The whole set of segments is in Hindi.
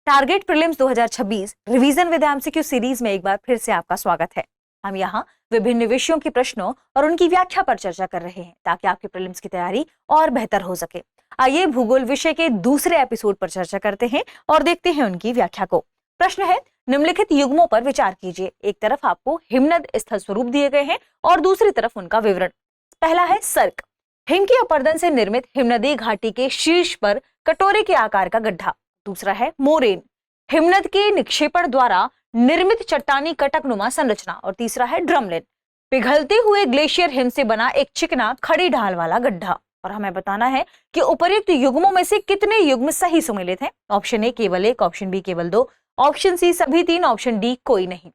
Target prelims 2026 revision with MCQ series में एक बार फिर से आपका स्वागत है। हम यहाँ विभिन्न विषयों के प्रश्नों और उनकी व्याख्या पर चर्चा कर रहे हैं ताकि आपके प्रीलिम्स की तैयारी और बेहतर हो सके। आइए भूगोल विषय के दूसरे एपिसोड पर चर्चा करते हैं और देखते हैं उनकी व्याख्या को। प्रश्न है, निम्नलिखित युग्मों पर विचार कीजिए। एक तरफ आपको हिमनद स्थल स्वरूप दिए गए हैं और दूसरी तरफ उनका विवरण। पहला है सर्क, हिम के अपर्दन से निर्मित हिमनदी घाटी के शीर्ष पर कटोरे के आकार का गड्ढा। दूसरा है मोरेन, हिमनद के निक्षेपण द्वारा निर्मित चट्टानी कटकनुमा संरचना। और तीसरा है ड्रमलिन, पिघलते हुए ग्लेशियर हिम से बना एक चिकना खड़ी ढाल वाला गड्ढा। और हमें बताना है कि उपर्युक्त युग्मों में से कितने युग्म सही सुमेलित हैं। ऑप्शन ए केवल 1, ऑप्शन बी केवल 2, ऑप्शन सी सभी 3, ऑप्शन डी कोई नहीं।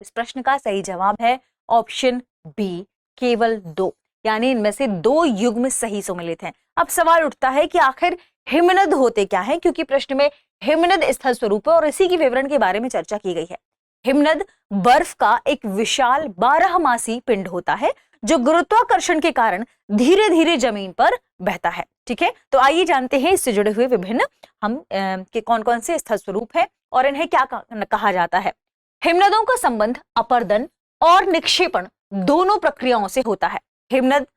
इस प्रश्न का सही जवाब है ऑप्शन बी केवल 2, यानी इनमें से 2 युग्म सही सुमेलित हैं। अब सवाल उठता है कि आखिर हिमनद होते क्या है, क्योंकि प्रश्न में हिमनद स्थल स्वरूप है और इसी की विवरण के बारे में चर्चा की गई है। हिमनद बर्फ का एक विशाल 12मासी पिंड होता है जो गुरुत्वाकर्षण के कारण धीरे धीरे जमीन पर बहता है। ठीक है, तो आइए जानते हैं इससे जुड़े हुए विभिन्न के कौन कौन से स्थल स्वरूप है और इन्हें क्या कहा जाता है। हिमनदों का संबंध अपर्दन और निक्षेपण दोनों प्रक्रियाओं से होता है। हिमनद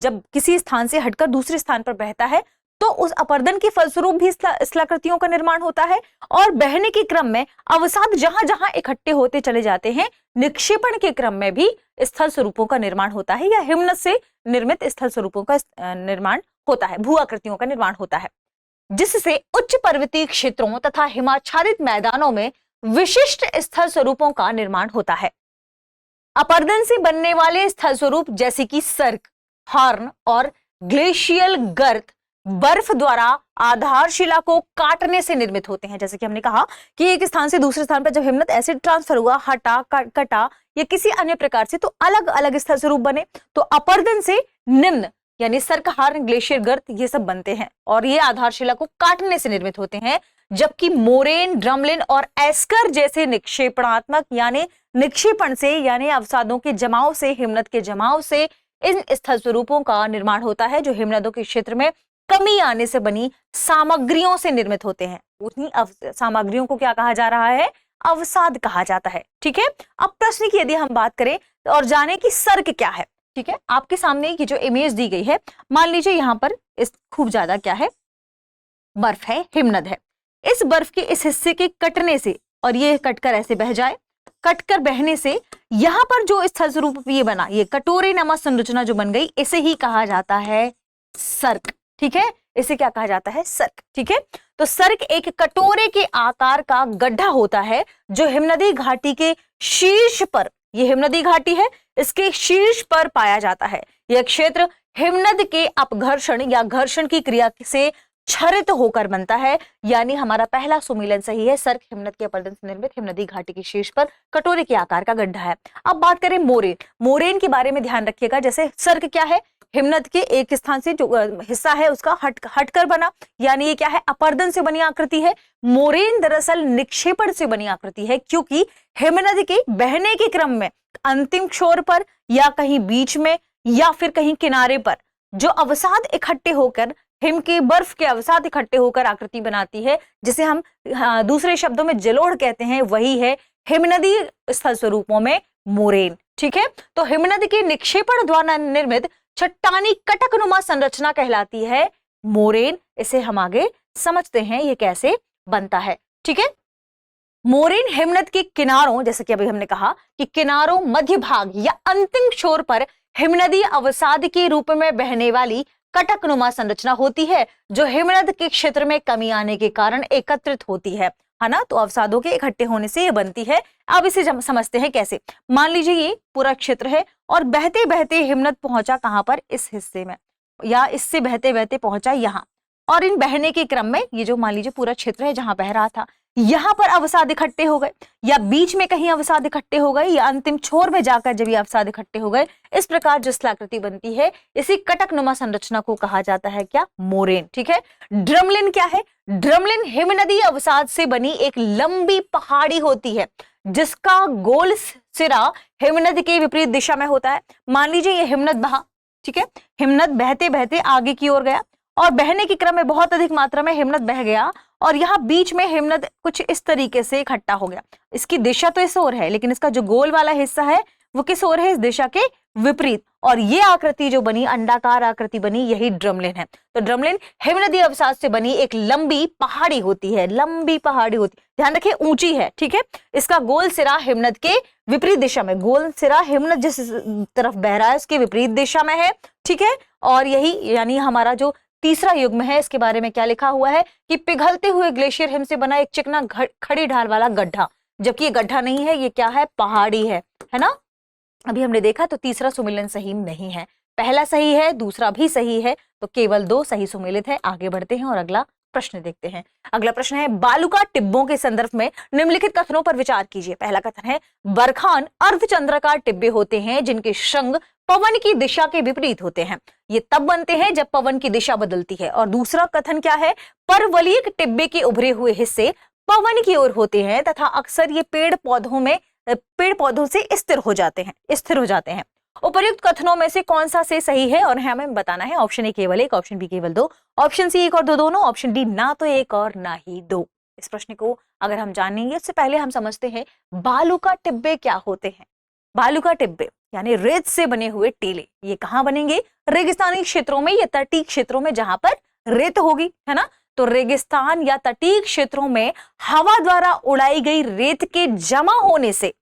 जब किसी स्थान से हटकर दूसरे स्थान पर बहता है तो उस अपर्दन के फलस्वरूप भी स्थलाकृतियों का निर्माण होता है और बहने के क्रम में अवसाद जहां जहां इकट्ठे होते चले जाते हैं, निक्षेपण के क्रम में भी स्थल स्वरूपों का निर्माण होता है या हिमनद से निर्मित स्थल स्वरूपों का निर्माण होता है, भू आकृतियों का निर्माण होता है, जिससे उच्च पर्वतीय क्षेत्रों तथा हिमाच्छादित मैदानों में विशिष्ट स्थल स्वरूपों का निर्माण होता है। अपर्दन से बनने वाले स्थल स्वरूप जैसे कि सर्क, हॉर्न और ग्लेशियल गर्त बर्फ द्वारा आधारशिला को काटने से निर्मित होते हैं। जैसे कि हमने कहा कि एक स्थान से दूसरे स्थान पर जब हिमनद एसिड ट्रांसफर हुआ, हटा, कटा या किसी अन्य प्रकार से, तो अलग अलग स्थल स्वरूप बने। तो अपर्दन से निम्न यानी सर्क, हॉर्न, ग्लेशियर गर्त ये सब बनते हैं और ये आधारशिला को काटने से निर्मित होते हैं, जबकि मोरेन, ड्रमलिन और एस्कर जैसे निक्षेपणात्मक यानी निक्षेपण से यानी अवसादों के जमाव से, हिमनद के जमाव से इन स्थल स्वरूपों का निर्माण होता है जो हिमनदों के क्षेत्र में कमी आने से बनी सामग्रियों से निर्मित होते हैं। उन्हीं सामग्रियों को क्या कहा जा रहा है? अवसाद कहा जाता है। ठीक है, अब प्रश्न की यदि हम बात करें और जाने कि सर्क क्या है। ठीक है, आपके सामने की जो इमेज दी गई है, मान लीजिए यहाँ पर इस खूब ज्यादा क्या है, बर्फ है, हिमनद है। इस बर्फ के इस हिस्से के कटने से और ये कटकर ऐसे बह जाए, कटकर बहने से यहाँ पर जो स्थल स्वरूप ये बना, ये कटोरे नमा संरचना जो बन गई, इसे ही कहा जाता है सर्क। ठीक है, इसे क्या कहा जाता है? सर्क। ठीक है, तो सर्क एक कटोरे के आकार का गड्ढा होता है जो हिमनदी घाटी के शीर्ष पर, ये हिमनदी घाटी है, इसके शीर्ष पर पाया जाता है। यह क्षेत्र हिमनद के अपघर्षण या घर्षण की क्रिया से क्षरित होकर बनता है, यानी हमारा पहला सुमेलन सही है। सर्क हिमनद के अपर्दन से निर्मित हिमनदी घाटी के शीर्ष पर कटोरे के आकार का गड्ढा है। अब बात करें मोरेन। मोरेन के बारे में ध्यान रखिएगा। जैसे सर्क क्या है? हिमनद के एक स्थान से जो हिस्सा है उसका हटकर बना, यानी ये क्या है? अपर्दन से बनी आकृति है। मोरेन दरअसल निक्षेपण से बनी आकृति है, क्योंकि हिमनद के बहने के क्रम में अंतिम छोर पर या कहीं बीच में या फिर कहीं किनारे पर जो अवसाद इकट्ठे होकर, हिम के बर्फ के अवसाद इकट्ठे होकर आकृति बनाती है, जिसे हम दूसरे शब्दों में जलोढ़ कहते हैं, वही है हिमनदी स्थल स्वरूपों में मोरेन। ठीक है, तो हिमनद के निक्षेपण द्वारा निर्मित चट्टानी कटकनुमा संरचना कहलाती है मोरेन। इसे हम आगे समझते हैं ये कैसे बनता है। ठीक है, मोरेन हिमनद के किनारों, जैसे कि अभी हमने कहा कि किनारों, मध्य भाग या अंतिम छोर पर हिमनदी अवसाद के रूप में बहने वाली कटकनुमा संरचना होती है जो हिमनद के क्षेत्र में कमी आने के कारण एकत्रित होती है ना। तो अवसादों के इकट्ठे होने से ये बनती है। अब इसे समझते हैं कैसे। मान लीजिए ये पूरा क्षेत्र है और बहते बहते हिमनद पहुंचा कहां पर? इस हिस्से में, या इससे बहते बहते पहुंचा यहां, और इन बहने के क्रम में ये जो मान लीजिए पूरा क्षेत्र है जहां बह रहा था, यहां पर अवसाद इकट्ठे हो गए, या बीच में कहीं अवसाद इकट्ठे हो गए, या अंतिम छोर में जाकर जब ये अवसाद इकट्ठे हो गए, इस प्रकार जो स्थलाकृति बनती है, इसी कटकनुमा संरचना को कहा जाता है क्या? मोरेन। ठीक है, ड्रमलिन क्या है? ड्रमलिन हिमनदी अवसाद से बनी एक लंबी पहाड़ी होती है जिसका गोल सिरा हिमनद के विपरीत दिशा में होता है। मान लीजिए ये हिमनद बहा, ठीक है, हिमनद बहते बहते आगे की ओर गया और बहने के क्रम में बहुत अधिक मात्रा में हिमनद बह गया और यहाँ बीच में हिमनद कुछ इस तरीके से इकट्ठा हो गया। इसकी दिशा तो इस ओर है, लेकिन इसका जो गोल वाला हिस्सा है वो किस ओर है, इस दिशा के विपरीत। और ये आकृति जो बनी, अंडाकार आकृति बनी, यही ड्रमलिन है। तो ड्रमलिन हिमनदी अवसाद से बनी एक लंबी पहाड़ी होती है, लंबी पहाड़ी होती है, ध्यान रखिए ऊंची है, ठीक है। इसका गोल सिरा हिमनद के विपरीत दिशा में, गोल सिरा हिमनद जिस तरफ बह रहा है उसके विपरीत दिशा में है, ठीक है। और यही यानी हमारा जो तीसरा युग्म है, इसके बारे में क्या लिखा हुआ है कि पिघलते हुए ग्लेशियर हिम से बना एक चिकना खड़ी ढाल वाला गड्ढा, जबकि ये गड्ढा नहीं है, ये क्या है, पहाड़ी है ना। अभी हमने देखा तो तीसरा सुमेलन सही नहीं है, पहला सही है, दूसरा भी सही है, तो केवल 2 सही सुमेलित है। आगे बढ़ते हैं और अगला प्रश्न देखते हैं। अगला प्रश्न है, बालुका टिब्बों के संदर्भ में निम्नलिखित कथनों पर विचार कीजिए। पहला कथन है, बरखान अर्धचंद्राकार टिब्बे होते हैं जिनके शंग पवन की दिशा के विपरीत होते हैं। ये तब बनते हैं जब पवन की दिशा बदलती है। और दूसरा कथन क्या है, परवलयिक टिब्बे के उभरे हुए हिस्से पवन की ओर होते हैं तथा अक्सर ये पेड़ पौधों से स्थिर हो जाते हैं। उपर्युक्त कथनों में से कौन सा से सही है और हमें बताना है। ऑप्शन ए केवल 1, ऑप्शन बी केवल 2, ऑप्शन सी 1 और 2 दोनों, ऑप्शन डी ना तो 1 और ना ही 2। इस प्रश्न को अगर हम जानेंगे उससे पहले हम समझते हैं बालुका टिब्बे क्या होते हैं। बालुका टिब्बे यानी रेत से बने हुए टीले, ये कहाँ बनेंगे, रेगिस्तानी क्षेत्रों में या तटीय क्षेत्रों में जहां पर रेत होगी, है ना। तो रेगिस्तान या तटीय क्षेत्रों में हवा द्वारा उड़ाई गई रेत के जमा होने से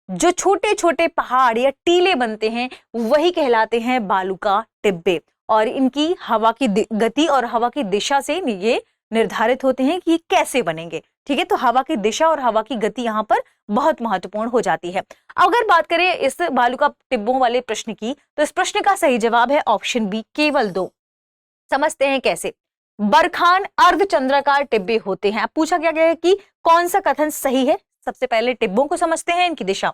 जो छोटे छोटे पहाड़ या टीले बनते हैं वही कहलाते हैं बालुका टिब्बे। और इनकी हवा की गति और हवा की दिशा से ये निर्धारित होते हैं कि कैसे बनेंगे, ठीक है। तो हवा की दिशा और हवा की गति यहाँ पर बहुत महत्वपूर्ण हो जाती है। अगर बात करें इस बालुका टिब्बों वाले प्रश्न की, तो इस प्रश्न का सही जवाब है ऑप्शन बी केवल 2। समझते हैं कैसे। बरखान अर्धचंद्राकार टिब्बे होते हैं। अब पूछा क्या गया है कि कौन सा कथन सही है। सबसे पहले टिब्बों को समझते हैं, इनकी दिशा।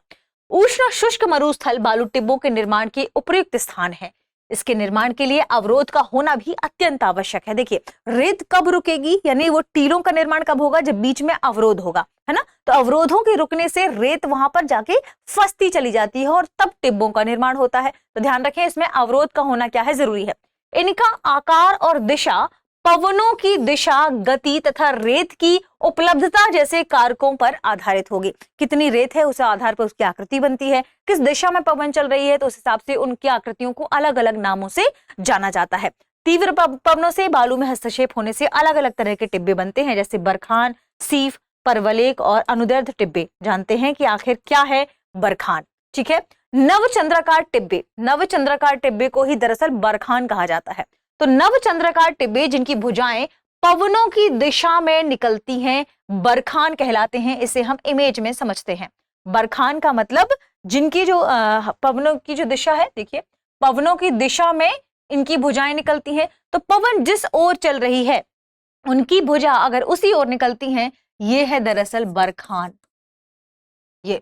उष्ण शुष्क मरुस्थल बालू टिब्बों के निर्माण के उपयुक्त स्थान है। इसके निर्माण के लिए अवरोध का होना भी अत्यंत आवश्यक है। देखिए रेत कब रुकेगी, यानी वो टीलों का निर्माण कब होगा, जब बीच में अवरोध होगा, है ना। तो अवरोधों के रुकने से रेत वहां पर जाके फंसती चली जाती है और तब टिब्बों का निर्माण होता है। तो ध्यान रखें इसमें अवरोध का होना क्या है, जरूरी है। इनका आकार और दिशा पवनों की दिशा, गति तथा रेत की उपलब्धता जैसे कारकों पर आधारित होगी। कितनी रेत है उस आधार पर उसकी आकृति बनती है, किस दिशा में पवन चल रही है तो उस हिसाब से उनकी आकृतियों को अलग अलग नामों से जाना जाता है। तीव्र पवनों से बालू में हस्तक्षेप होने से अलग अलग तरह के टिब्बे बनते हैं, जैसे बरखान, सीफ, परवलेक और अनुदैर्ध्य टिब्बे। जानते हैं कि आखिर क्या है बरखान, ठीक है। नवचंद्राकार टिब्बे को ही दरअसल बरखान कहा जाता है। तो नवचंद्राकार टिब्बे जिनकी भुजाएं पवनों की दिशा में निकलती हैं बरखान कहलाते हैं। इसे हम इमेज में समझते हैं। बरखान का मतलब जिनकी जो पवनों की जो दिशा है, देखिए पवनों की दिशा में इनकी भुजाएं निकलती हैं। तो पवन जिस ओर चल रही है उनकी भुजा अगर उसी ओर निकलती हैं, ये है दरअसल बरखान। ये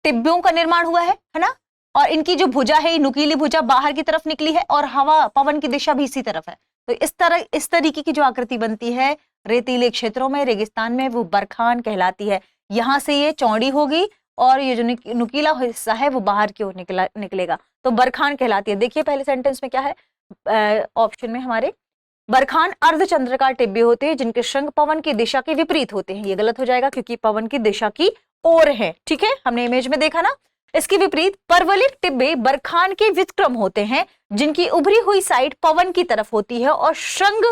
टिब्बों का निर्माण हुआ है ना। और इनकी जो भुजा है, ये नुकीली भुजा बाहर की तरफ निकली है और हवा पवन की दिशा भी इसी तरफ है। तो इस तरीके की जो आकृति बनती है रेतीले क्षेत्रों में, रेगिस्तान में, वो बरखान कहलाती है। यहां से ये चौड़ी होगी और ये जो नुकीला हिस्सा है वो बाहर की ओर निकलेगा, तो बरखान कहलाती है। देखिए पहले सेंटेंस में क्या है, ऑप्शन में हमारे बरखान अर्धचंद्राकार टिब्बे होते हैं जिनके शंख पवन की दिशा के विपरीत होते हैं। ये गलत हो जाएगा क्योंकि पवन की दिशा की ओर है, ठीक है, हमने इमेज में देखा ना। इसके विपरीत परवलिक टिब्बे बरखान के व्युत्क्रम होते हैं जिनकी उभरी हुई साइड पवन की तरफ होती है और शंग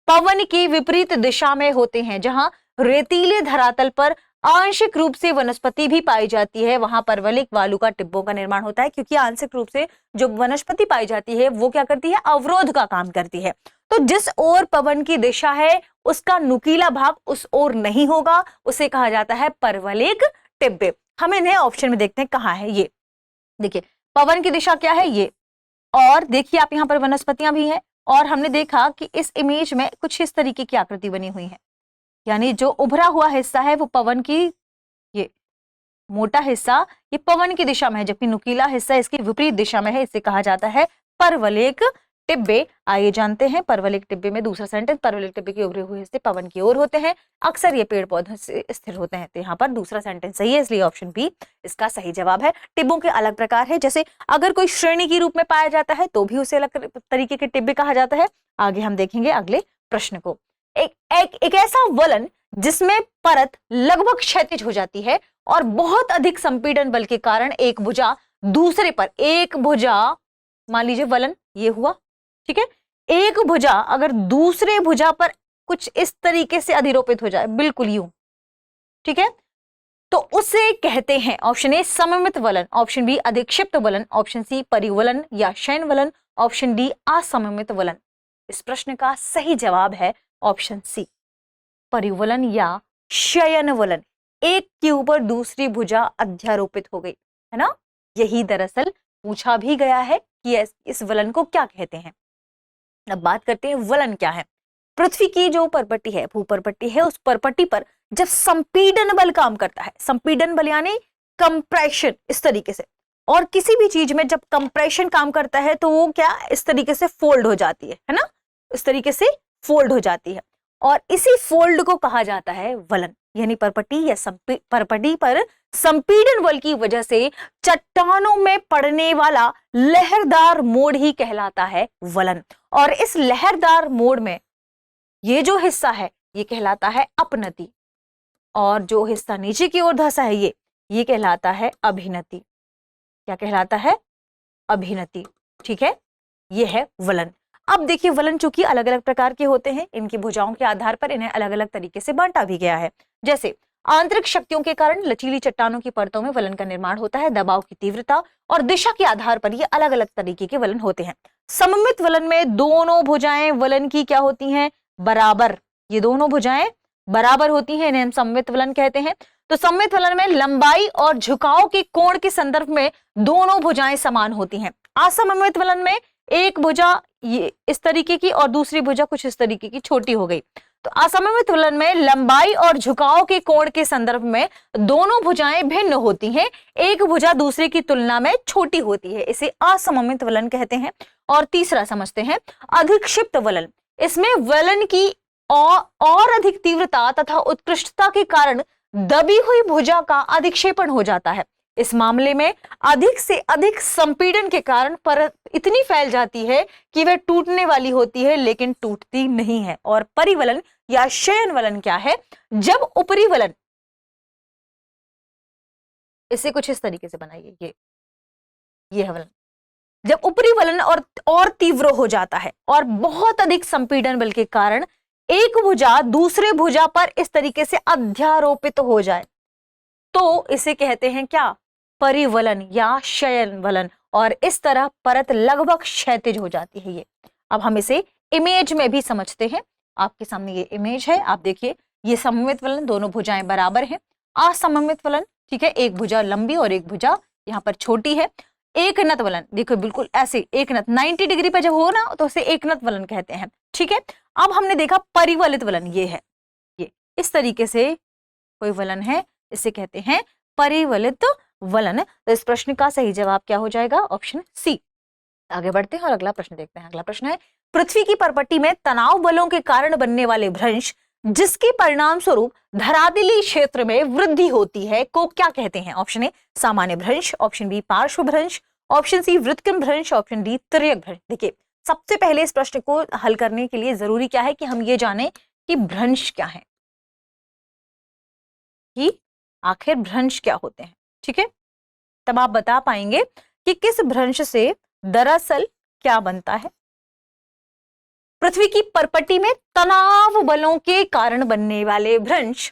पवन की विपरीत दिशा में होते हैं। जहां रेतीले धरातल पर आंशिक रूप से वनस्पति भी पाई जाती है, वहां परवलिक वालुका टिब्बों का निर्माण होता है, क्योंकि आंशिक रूप से जो वनस्पति पाई जाती है वो क्या करती है, अवरोध का काम करती है। तो जिस ओर पवन की दिशा है उसका नुकीला भाग उस ओर नहीं होगा, उसे कहा जाता है परवलिक टिब्बे। हम इन्हें ऑप्शन में देखते हैं कहाँ है। ये देखिए पवन की दिशा क्या है, ये, और देखिए आप यहाँ पर वनस्पतियां भी हैं। और हमने देखा कि इस इमेज में कुछ इस तरीके की आकृति बनी हुई है, यानी जो उभरा हुआ हिस्सा है वो पवन की, ये मोटा हिस्सा ये पवन की दिशा में है, जबकि नुकीला हिस्सा इसकी विपरीत दिशा में है। इसे कहा जाता है परवलिक टिब्बे। आइए जानते हैं परवलिक टिब्बे में दूसरा सेंटेंस। परवलिक टिब्बे के उभरे हुए हिस्से पवन की ओर होते हैं, अक्सर ये पेड़ पौधों से स्थिर होते हैं। तो यहाँ पर दूसरा सेंटेंस सही है, इसलिए ऑप्शन बी इसका सही जवाब है। टिब्बों के अलग प्रकार है, जैसे अगर कोई श्रेणी के रूप में पाया जाता है तो भी उसे अलग तरीके के टिब्बे कहा जाता है। आगे हम देखेंगे अगले प्रश्न को। एक ऐसा वलन जिसमें परत लगभग क्षैतिज हो जाती है और बहुत अधिक संपीड़न बल के कारण एक भुजा दूसरे पर, एक भुजा मान लीजिए वलन ये हुआ, ठीक है, एक भुजा अगर दूसरे भुजा पर कुछ इस तरीके से अधिरोपित हो जाए, बिल्कुल यूं, ठीक है, तो उसे कहते हैं ऑप्शन ए सममित वलन, ऑप्शन बी अधिक्षिप्त वलन, ऑप्शन सी परिवलन या शयन वलन, ऑप्शन डी असममित वलन। इस प्रश्न का सही जवाब है ऑप्शन सी परिवलन या शयन वलन। एक के ऊपर दूसरी भुजा अध्यारोपित हो गई, है ना। यही दरअसल पूछा भी गया है कि इस वलन को क्या कहते हैं। अब बात करते हैं वलन क्या है। पृथ्वी की जो परपट्टी है, भूपरपट्टी है, उस परपट्टी पर जब संपीड़न बल काम करता है, संपीड़न बल यानी कंप्रेशन, इस तरीके से, और किसी भी चीज में जब कंप्रेशन काम करता है तो वो क्या इस तरीके से फोल्ड हो जाती है ना, इस तरीके से फोल्ड हो जाती है, और इसी फोल्ड को कहा जाता है वलन। यानी परपट्टी या परपट्टी पर संपीड़न बल की वजह से चट्टानों में पड़ने वाला लहरदार मोड़ ही कहलाता है वलन। और इस लहरदार मोड़ में ये जो हिस्सा है ये कहलाता है अपनति, और जो हिस्सा नीचे की ओर धंसा है ये कहलाता है अभिनति। क्या कहलाता है? अभिनति। ठीक है, ये है वलन। अब देखिए वलन चूंकि अलग अलग प्रकार के होते हैं, इनकी भुजाओं के आधार पर इन्हें अलग अलग तरीके से बांटा भी गया है। जैसे आंतरिक शक्तियों के कारण लचीली चट्टानों की परतों में वलन का निर्माण होता है। दबाव की तीव्रता और दिशा के आधार पर ये अलग अलग तरीके के वलन होते हैं। सममित वलन में दोनों भुजाएं वलन की क्या होती हैं? बराबर। ये दोनों भुजाएं बराबर होती हैं, इन्हें हम सममित वलन कहते हैं। तो सममित वलन में लंबाई और झुकाव के कोण के संदर्भ में दोनों भुजाएं समान होती हैं। असममित वलन में एक भुजा ये इस तरीके की और दूसरी भुजा कुछ इस तरीके की छोटी हो गई। तो असममित वलन में लंबाई और झुकाव के कोण के संदर्भ में दोनों भुजाएं भिन्न होती हैं, एक भुजा दूसरे की तुलना में छोटी होती है, इसे असममित वलन कहते हैं। और तीसरा समझते हैं अधिक्षिप्त वलन। इसमें वलन की और अधिक तीव्रता तथा उत्कृष्टता के कारण दबी हुई भुजा का अधिक्षेपण हो जाता है। इस मामले में अधिक से अधिक संपीड़न के कारण परत इतनी फैल जाती है कि वह टूटने वाली होती है लेकिन टूटती नहीं है। और परिवलन या शयन वलन क्या है? जब ऊपरी वलन, इसे कुछ इस तरीके से बनाइए, ये है वलन। जब ऊपरी वलन और तीव्र हो जाता है और बहुत अधिक संपीड़न बल के कारण एक भुजा दूसरे भुजा पर इस तरीके से अध्यारोपित हो जाए तो इसे कहते हैं क्या? परिवलन या शयन वलन। और इस तरह परत लगभग क्षैतिज हो जाती है ये। अब हम इसे इमेज में भी समझते हैं। आपके सामने ये इमेज है, आप देखिए, ये सममित वलन, दोनों भुजाएं बराबर हैं। असममित वलन, ठीक है, एक भुजा लंबी और एक भुजा यहाँ पर छोटी है। एक नत वलन, देखो बिल्कुल ऐसे एक नत 90 डिग्री पे जब हो ना तो उसे एक नत वलन कहते हैं। ठीक है, अब हमने देखा परिवलित वलन, ये है, ये इस तरीके से कोई वलन है, इसे कहते हैं परिवलित वलन। तो इस प्रश्न का सही जवाब क्या हो जाएगा? Option C. आगे बढ़ते हैं और अगला प्रश्न देखते हैं। अगला प्रश्न है पृथ्वी की परपट्टी में तनाव बलों के कारण बनने वाले भ्रंश जिसके परिणाम स्वरूप धरातली क्षेत्र में वृद्धि होती है को क्या कहते हैं? ऑप्शन ए सामान्य भ्रंश, ऑप्शन बी पार्श्व भ्रंश, ऑप्शन सी वृत्तक्रम भ्रंश, ऑप्शन डी तिर्यक भ्रंश। देखिए सबसे पहले इस प्रश्न को हल करने के लिए जरूरी क्या है कि हम ये जाने कि भ्रंश क्या है, कि आखिर भ्रंश क्या होते हैं। ठीक है, तब आप बता पाएंगे कि किस भ्रंश से दरअसल क्या बनता है। पृथ्वी की परपट्टी में तनाव बलों के कारण बनने वाले भ्रंश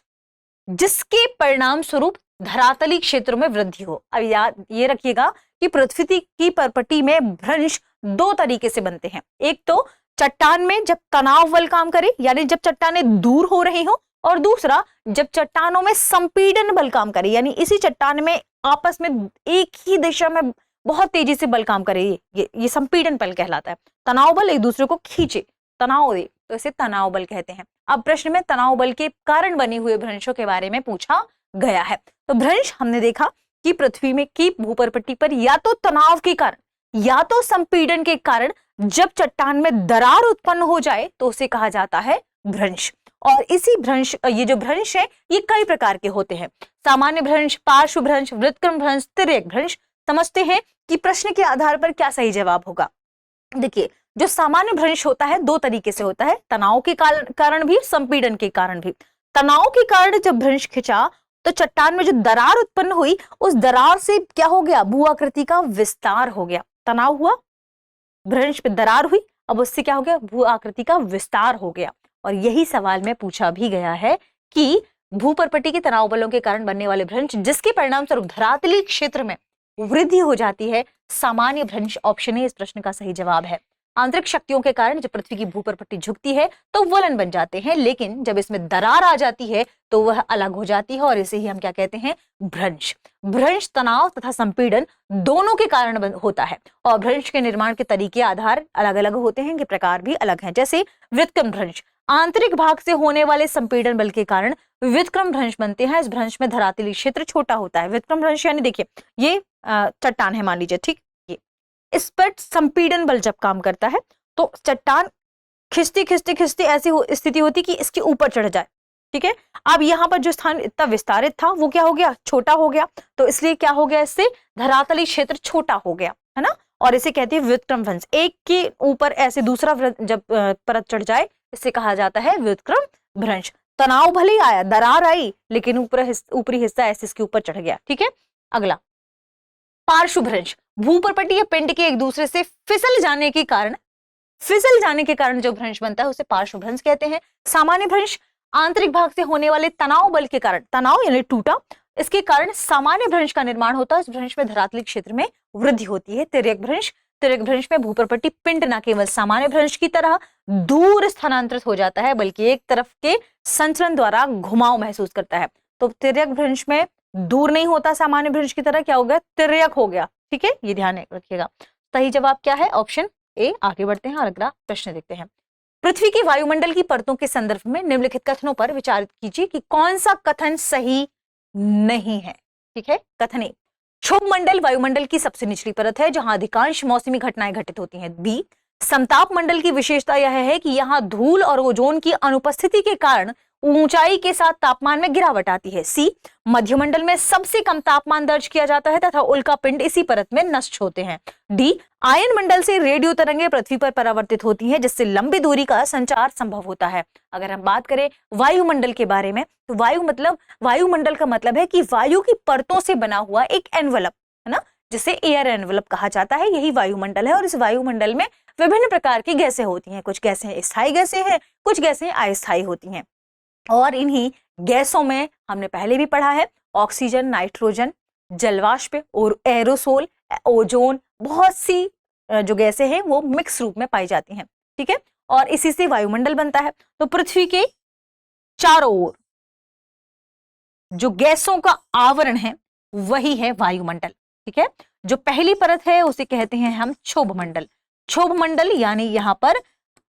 जिसके परिणाम स्वरूप धरातली क्षेत्र में वृद्धि हो। अब याद ये रखिएगा कि पृथ्वी की परपट्टी में भ्रंश दो तरीके से बनते हैं। एक तो चट्टान में जब तनाव बल काम करे, यानी जब चट्टानें दूर हो रही हो, और दूसरा जब चट्टानों में संपीड़न बल काम करे, यानी इसी चट्टान में आपस में एक ही दिशा में बहुत तेजी से बल काम करे, ये संपीड़न बल कहलाता है। तनाव बल एक दूसरे को खींचे, तनाव दे, तो इसे तनाव बल कहते हैं। अब प्रश्न में तनाव बल के कारण बने हुए भ्रंशों के बारे में पूछा गया है। तो भ्रंश हमने देखा कि पृथ्वी में की भूपरपट्टी पर या तो तनाव के कारण या तो संपीड़न के कारण जब चट्टान में दरार उत्पन्न हो जाए तो उसे कहा जाता है भ्रंश। और इसी भ्रंश, ये जो भ्रंश है ये कई प्रकार के होते हैं। सामान्य भ्रंश, पार्श्व भ्रंश, वृत्तक्रम भ्रंश, तिर्यक भ्रंश। समझते हैं कि प्रश्न के आधार पर क्या सही जवाब होगा। देखिए जो सामान्य भ्रंश होता है दो तरीके से होता है, तनाव के कारण भी, संपीड़न के कारण भी। तनाव के कारण जब भ्रंश खिंचा तो चट्टान में जो दरार उत्पन्न हुई, उस दरार से क्या हो गया, भू आकृति का विस्तार हो गया। तनाव हुआ, भ्रंश पे दरार हुई, अब उससे क्या हो गया, भू आकृति का विस्तार हो गया। और यही सवाल में पूछा भी गया है कि भूपर्पटी के तनाव बलों के कारण बनने वाले भ्रंश जिसके परिणाम स्वरूप धरातली क्षेत्र में वृद्धि हो जाती है, सामान्य भ्रंश। ऑप्शन ए इस प्रश्न का सही जवाब है। आंतरिक शक्तियों के कारण जब पृथ्वी की भूपर्पटी झुकती है तो वलन बन जाते हैं, लेकिन जब इसमें दरार आ जाती है तो वह अलग हो जाती है, और इसे ही हम क्या कहते हैं, भ्रंश। भ्रंश तनाव तथा संपीड़न दोनों के कारण होता है, और भ्रंश के निर्माण के तरीके आधार अलग अलग होते हैं, इनके प्रकार भी अलग हैं। जैसे व्युत्क्रम भ्रंश, आंतरिक भाग से होने वाले संपीड़न बल के कारण व्युत्क्रम भ्रंश बनते हैं। इस भ्रंश में धरातली क्षेत्र छोटा होता है। व्युत्क्रम भ्रंश यानी देखिए ये चट्टान है मान लीजिए, ठीक, ये इस पर संपीड़न बल जब काम करता है तो चट्टान खिंचती खिंचती खिंचती ऐसी स्थिति होती कि इसके ऊपर चढ़ जाए, ठीक है। अब यहाँ पर जो स्थान इतना विस्तारित था वो क्या हो गया, छोटा हो गया, तो इसलिए क्या हो गया, इससे धरातली क्षेत्र छोटा हो गया, है ना, और इसे कहते हैं व्युत्क्रम भ्रंश। एक के ऊपर ऐसे दूसरा जब परत चढ़ जाए इसे कहा जाता है व्युत्क्रम भ्रंश। तनाव भले ही आया, दरार आई, लेकिन ऊपरी हिस्सा ऐसे इसके ऊपर चढ़ गया, ठीक है। अगला पार्श्व भ्रंश, भूपर्पटी या पिंड के एक दूसरे से फिसल जाने के कारण जो भ्रंश बनता है उसे पार्श्व भ्रंश कहते हैं। सामान्य भ्रंश आंतरिक भाग से होने वाले तनाव बल के कारण, तनाव यानी टूटा, इसके कारण सामान्य भ्रंश का निर्माण होता है। इस भ्रंश में धरातली क्षेत्र में वृद्धि होती है। तिर्यक भ्रंश, तिर्यक भ्रंश में भूपर्पटी पिंड न केवल सामान्य भ्रंश की तरह दूर स्थानांतरित हो जाता है, बल्कि एक तरफ के संचलन द्वारा घुमाव महसूस करता है। तो तिर्यक भ्रंश में दूर नहीं होता सामान्य भ्रंश की तरह, क्या हो गया, तिर्यक हो गया, ठीक है, ये ध्यान रखिएगा। सही जवाब क्या है, ऑप्शन ए। आगे बढ़ते हैं और अगला प्रश्न देखते हैं। पृथ्वी की वायुमंडल की परतों के संदर्भ में निम्नलिखित कथनों पर विचारित कीजिए कि कौन सा कथन सही नहीं है, ठीक है। कथन ए, क्षोभ मंडल वायुमंडल की सबसे निचली परत है जहां अधिकांश मौसमी घटनाएं घटित होती हैं। बी, समताप मंडल की विशेषता यह है कि यहाँ धूल और ओजोन की अनुपस्थिति के कारण ऊंचाई के साथ तापमान में गिरावट आती है। सी, मध्यमंडल में सबसे कम तापमान दर्ज किया जाता है तथा उल्का पिंड इसी परत में नष्ट होते हैं। डी, आयन मंडल से रेडियो तरंगें पृथ्वी पर परावर्तित होती हैं जिससे लंबी दूरी का संचार संभव होता है। अगर हम बात करें वायुमंडल के बारे में तो वायुमंडल का मतलब है कि वायु की परतों से बना हुआ एक एनवलप, है ना, जिसे एयर एनवलप कहा जाता है, यही वायुमंडल है। और इस वायुमंडल में विभिन्न प्रकार की गैसें होती हैं, कुछ गैसें स्थायी गैसें हैं, कुछ गैसें अस्थायी होती हैं। और इन्हीं गैसों में हमने पहले भी पढ़ा है, ऑक्सीजन, नाइट्रोजन, जलवाष्प और एरोसोल, ओजोन, बहुत सी जो गैसें हैं वो मिक्स रूप में पाई जाती हैं, ठीक है। और इसी से वायुमंडल बनता है। तो पृथ्वी के चारों ओर जो गैसों का आवरण है वही है वायुमंडल, ठीक है। जो पहली परत है उसे कहते हैं हम क्षोभ मंडल। क्षोभ मंडल यानी यहां पर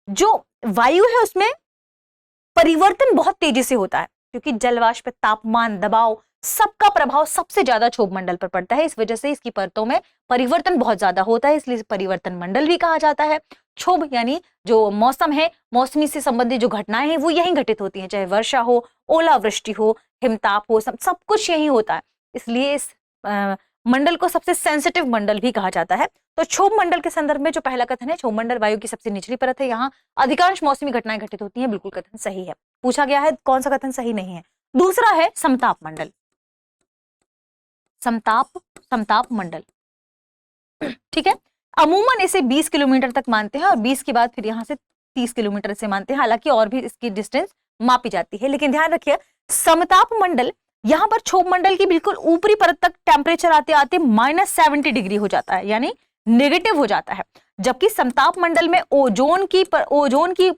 जो वायु है उसमें परिवर्तन बहुत तेजी से होता है, क्योंकि जलवाष्प, तापमान, दबाव, सबका प्रभाव सबसे ज्यादा क्षोभ मंडल पर पड़ता है। इस वजह से इसकी परतों में परिवर्तन बहुत ज्यादा होता है, इसलिए परिवर्तन मंडल भी कहा जाता है। क्षोभ यानी जो मौसम है, मौसमी से संबंधित जो घटनाएं हैं वो यहीं घटित होती हैं, चाहे वर्षा हो, ओलावृष्टि हो, हिमताप हो, सब कुछ यहीं होता है। इसलिए इस मंडल को सबसे सेंसिटिव मंडल भी कहा जाता है। तो क्षोभ मंडल के संदर्भ में जो पहला कथन है, क्षोभ मंडल वायु की सबसे निचली परत है, यहाँ अधिकांश मौसमी घटनाएं घटित होती हैं, बिल्कुल कथन सही है। पूछा गया है कौन सा कथन सही नहीं है। दूसरा है समताप मंडल। समताप मंडल, ठीक है। अमूमन इसे 20 किलोमीटर तक मानते हैं और 20 के बाद फिर यहाँ से 30 किलोमीटर से मानते हैं, हालांकि और भी इसकी डिस्टेंस मापी जाती है। लेकिन ध्यान रखिए, समताप मंडल यहां पर क्षोभ मंडल की बिल्कुल ऊपरी परत तक टेम्परेचर आते आते -70 डिग्री हो जाता है, यानी नेगेटिव हो जाता है। जबकि समताप मंडल में ओजोन की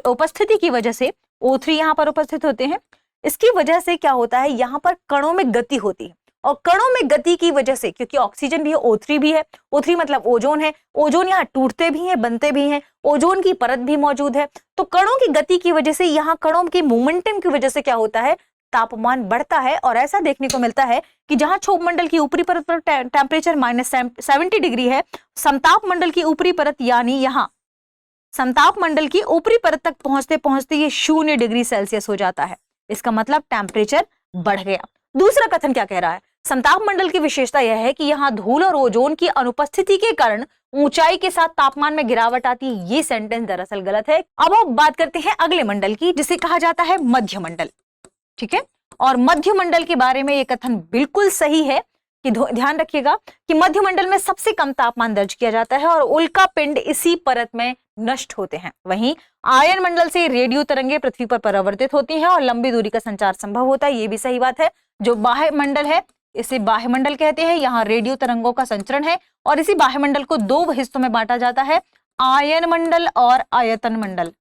उपस्थिति की वजह से O3 यहाँ पर उपस्थित होते हैं। इसकी वजह से क्या होता है, यहाँ पर कणों में गति होती है, और कणों में गति की वजह से, क्योंकि ऑक्सीजन भी है, O3 भी है, O3 मतलब ओजोन है, ओजोन यहाँ टूटते भी हैं, बनते भी हैं, ओजोन की परत भी मौजूद है। तो कणों की गति की वजह से, यहाँ कणों की मोमेंटम की वजह से क्या होता है, तापमान बढ़ता है। और ऐसा देखने को मिलता है कि जहां क्षोभ मंडल की ऊपरी परत पर टेम्परेचर -70 डिग्री है, समताप मंडल की ऊपरी परत यानी यहां समताप मंडल की ऊपरी परत तक पहुंचते पहुंचते ये 0 डिग्री सेल्सियस हो जाता है। इसका मतलब टेम्परेचर बढ़ गया। दूसरा कथन क्या कह रहा है, समताप मंडल की विशेषता यह है कि यहाँ धूल और ओजोन की अनुपस्थिति के कारण ऊंचाई के साथ तापमान में गिरावट आती है। ये सेंटेंस दरअसल गलत है। अब हम बात करते हैं अगले मंडल की, जिसे कहा जाता है मध्य मंडल। ठीक है, और मध्य मंडल के बारे में ये कथन बिल्कुल सही है कि ध्यान रखिएगा कि मध्य मंडल में सबसे कम तापमान दर्ज किया जाता है और उल्का पिंड इसी परत में नष्ट होते हैं। वहीं आयन मंडल से रेडियो तरंगे पृथ्वी पर परावर्तित होती हैं और लंबी दूरी का संचार संभव होता है। ये भी सही बात है। जो बाह्य मंडल है इसे बाह्य मंडल कहते हैं। यहाँ रेडियो तरंगों का संचरण है और इसी बाह्य मंडल को दो हिस्सों में बांटा जाता है, आयन मंडल और आयतन मंडल।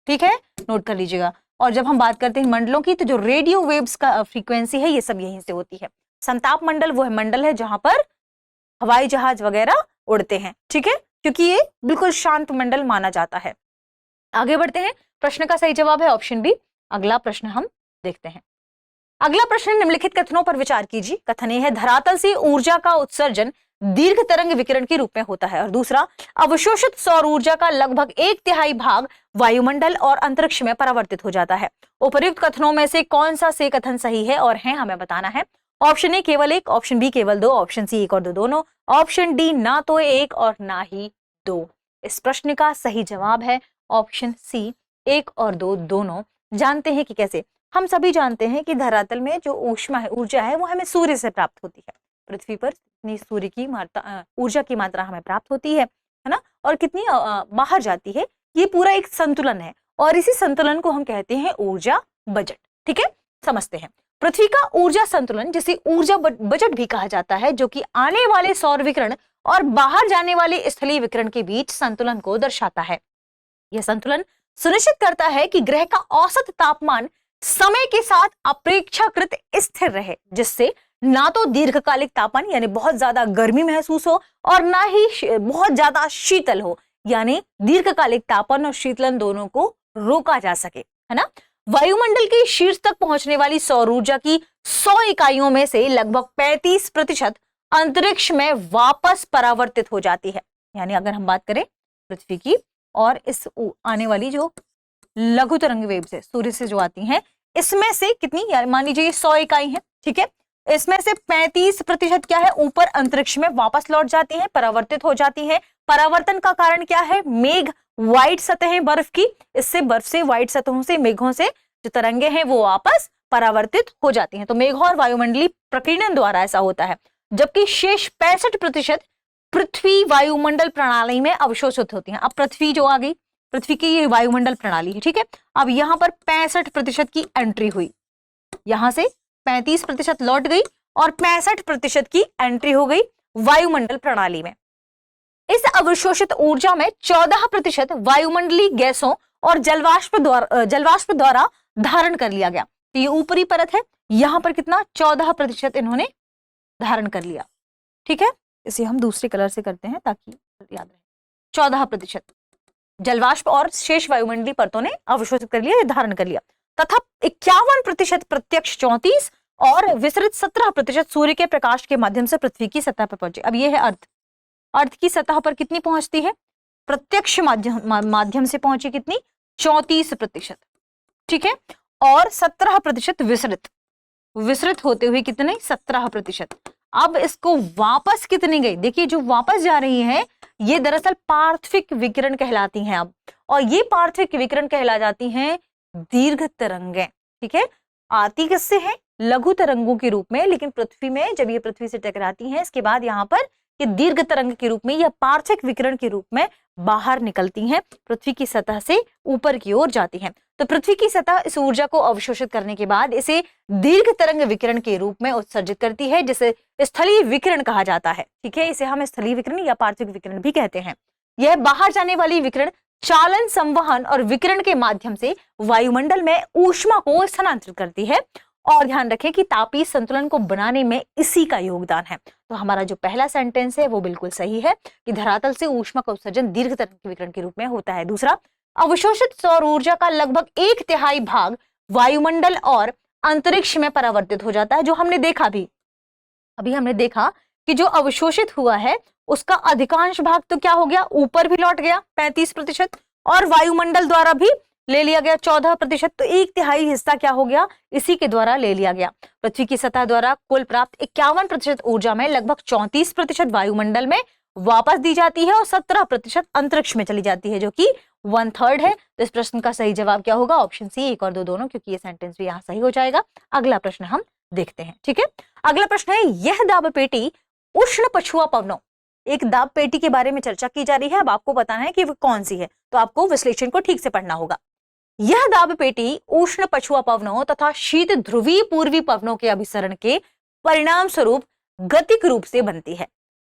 ठीक है, नोट कर लीजिएगा। और जब हम बात करते हैं मंडलों की, तो जो रेडियो वेव्स का फ्रीक्वेंसी है ये सब यहीं से होती है। समताप मंडल वो मंडल है जहां पर हवाई जहाज वगैरह उड़ते हैं। ठीक है, क्योंकि ये बिल्कुल शांत मंडल माना जाता है। आगे बढ़ते हैं। प्रश्न का सही जवाब है ऑप्शन बी। अगला प्रश्न हम देखते हैं। अगला प्रश्न, निम्नलिखित कथनों पर विचार कीजिए। कथन ये है, धरातल से ऊर्जा का उत्सर्जन दीर्घ तरंग विकिरण के रूप में होता है। और दूसरा, अवशोषित सौर ऊर्जा का लगभग 1/3 भाग वायुमंडल और अंतरिक्ष में परावर्तित हो जाता है। उपर्युक्त कथनों में से कौन सा से कथन सही है और है हमें बताना है। ऑप्शन ए केवल एक, ऑप्शन बी केवल दो, ऑप्शन सी एक और दो दोनों, ऑप्शन डी ना तो एक और ना ही दो। इस प्रश्न का सही जवाब है ऑप्शन सी, एक और दो दोनों। जानते हैं कि कैसे। हम सभी जानते हैं कि धरातल में जो ऊष्मा है, ऊर्जा है, वो हमें सूर्य से प्राप्त होती है। पृथ्वी पर कितनी सूर्य की मात्रा, ऊर्जा की मात्रा हमें प्राप्त होती है ना, और कितनी बाहर जाती है। ये पूरा एक संतुलन है और इसी संतुलन को हम कहते हैं ऊर्जा बजट। ठीक है, समझते हैं। पृथ्वी का ऊर्जा संतुलन, जिसे ऊर्जा बजट भी कहा जाता है, जो कि आने वाले सौर विकिरण और बाहर जाने वाले स्थलीय विकिरण के बीच संतुलन को दर्शाता है। यह संतुलन सुनिश्चित करता है कि ग्रह का औसत तापमान समय के साथ अपेक्षाकृत स्थिर रहे, जिससे ना तो दीर्घकालिक तापमान यानी बहुत ज्यादा गर्मी महसूस हो और ना ही बहुत ज्यादा शीतल हो, यानी दीर्घकालिक तापमान और शीतलन दोनों को रोका जा सके, है ना। वायुमंडल के शीर्ष तक पहुंचने वाली सौर ऊर्जा की 100 इकाइयों में से लगभग 35% अंतरिक्ष में वापस परावर्तित हो जाती है। यानी अगर हम बात करें पृथ्वी की और इस आने वाली जो लघु तरंग वेव्स है सूर्य से जो आती हैं, इसमें से कितनी, मान लीजिए 100 इकाई है, ठीक है, इसमें से 35% क्या है, ऊपर अंतरिक्ष में वापस लौट जाती हैं, परावर्तित हो जाती हैं। परावर्तन का कारण क्या है, मेघ, व्हाइट सतहें बर्फ की, इससे बर्फ से, व्हाइट सतहों से, मेघों से जो तरंगे हैं वो वापस परावर्तित हो जाती हैं। तो मेघ और वायुमंडलीय प्रकीर्णन द्वारा ऐसा होता है। जबकि शेष 65% पृथ्वी वायुमंडल प्रणाली में अवशोषित होती हैं। अब पृथ्वी जो आ गई, पृथ्वी की ये वायुमंडल प्रणाली है, ठीक है। अब यहां पर 65% की एंट्री हुई, यहां से 35% लौट गई और 65% की एंट्री हो गई वायुमंडल प्रणाली में। इस अवशोषित ऊर्जा में 14% वायुमंडलीय गैसों और जलवाष्प द्वारा धारण कर लिया गया। तो ये ऊपरी परत है, यहां पर कितना 14% इन्होंने धारण कर लिया, ठीक है। इसे हम दूसरे कलर से करते हैं ताकि याद रहे। 14% जलवाष्प और शेष वायुमंडलीय परतों ने अवशोषित कर लिया, धारण कर लिया, तथा 51% प्रत्यक्ष 34 और विसरित 17% सूर्य के प्रकाश के माध्यम से पृथ्वी की सतह पर पहुंचे। अब ये है अर्थ, अर्थ की सतह पर कितनी पहुंचती है, प्रत्यक्ष माध्यम से पहुंची कितनी, 34%, ठीक है, और 17% विसरित होते हुए कितने, 17%। अब इसको वापस कितनी गई, देखिए जो वापस जा रही है ये दरअसल पार्थिव विकिरण कहलाती हैं अब, और ये पार्थिव विकिरण कहला जाती हैं दीर्घ तरंगें, ठीक है। आती किससे है, लघु तरंगों के रूप में, लेकिन पृथ्वी में जब ये पृथ्वी से टकराती हैं इसके बाद यहाँ पर ये दीर्घ तरंग के रूप में या पार्थिव विकिरण के रूप में बाहर निकलती हैं, पृथ्वी की सतह से ऊपर की ओर जाती हैं। तो पृथ्वी की सतह इस ऊर्जा को अवशोषित करने के बाद इसे दीर्घ तरंग विकिरण के रूप में उत्सर्जित करती है, जिसे स्थलीय विकिरण कहा जाता है, ठीक है। इसे हम स्थलीय विकिरण या पार्थिव विकिरण भी कहते हैं। यह बाहर जाने वाली विकिरण चालन, संवहन और विकिरण के माध्यम से वायुमंडल में ऊष्मा को स्थानांतरित करती है। और ध्यान रखें कि तापीय संतुलन को बनाने में इसी का योगदान है। तो हमारा जो पहला सेंटेंस है वो बिल्कुल सही है कि धरातल से ऊष्मा का उत्सर्जन दीर्घ तरंग विकिरण के रूप में होता है। दूसरा, अवशोषित सौर ऊर्जा का लगभग 1/3 भाग वायुमंडल और अंतरिक्ष में परावर्तित हो जाता है। जो हमने देखा भी, अभी हमने देखा कि जो अवशोषित हुआ है उसका अधिकांश भाग तो क्या हो गया, ऊपर भी लौट गया 35%, और वायुमंडल द्वारा भी ले लिया गया 14%, तो 1/3 हिस्सा क्या हो गया, इसी के द्वारा ले लिया गया। पृथ्वी की सतह द्वारा कुल प्राप्त 51% ऊर्जा में लगभग 34% वायुमंडल में वापस दी जाती है और 17% अंतरिक्ष में चली जाती है, जो कि 1/3 है। तो इस प्रश्न का सही जवाब क्या होगा, ऑप्शन सी, 1 और 2 दोनों, क्योंकि ये सेंटेंस भी यहाँ सही हो जाएगा। अगला प्रश्न हम देखते हैं। ठीक है, अगला प्रश्न है, यह दाब पेटी उष्ण पछुआ पवनों, एक दाब पेटी के बारे में चर्चा की जा रही है। अब आपको बताना है कि वो कौन सी है, तो आपको विश्लेषण को ठीक से पढ़ना होगा। यह दाब पेटी उष्ण पछुआ पवनों तथा शीत ध्रुवीय पूर्वी पवनों के अभिसरण के परिणाम स्वरूप गतिक रूप से बनती है,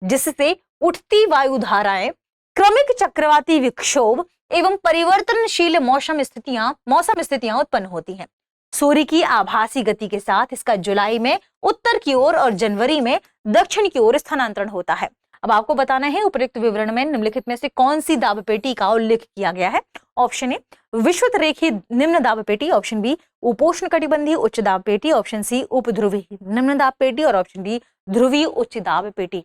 जिससे उठती वायु धाराएं, क्रमिक चक्रवाती विक्षोभ एवं परिवर्तनशील मौसम स्थितियां उत्पन्न होती हैं। सूर्य की आभासी गति के साथ इसका जुलाई में उत्तर की ओर और जनवरी में दक्षिण की ओर स्थानांतरण होता है। अब आपको बताना है उपरोक्त विवरण में निम्नलिखित में से कौन सी दाब पेटी का उल्लेख किया गया है। ऑप्शन ए विषुवत रेखी निम्न दाब पेटी, ऑप्शन बी उपोष्ण कटिबंधीय उच्च दाब पेटी, ऑप्शन सी उपध्रुवी निम्न दाब पेटी और ऑप्शन डी ध्रुवीय उच्च दाब पेटी।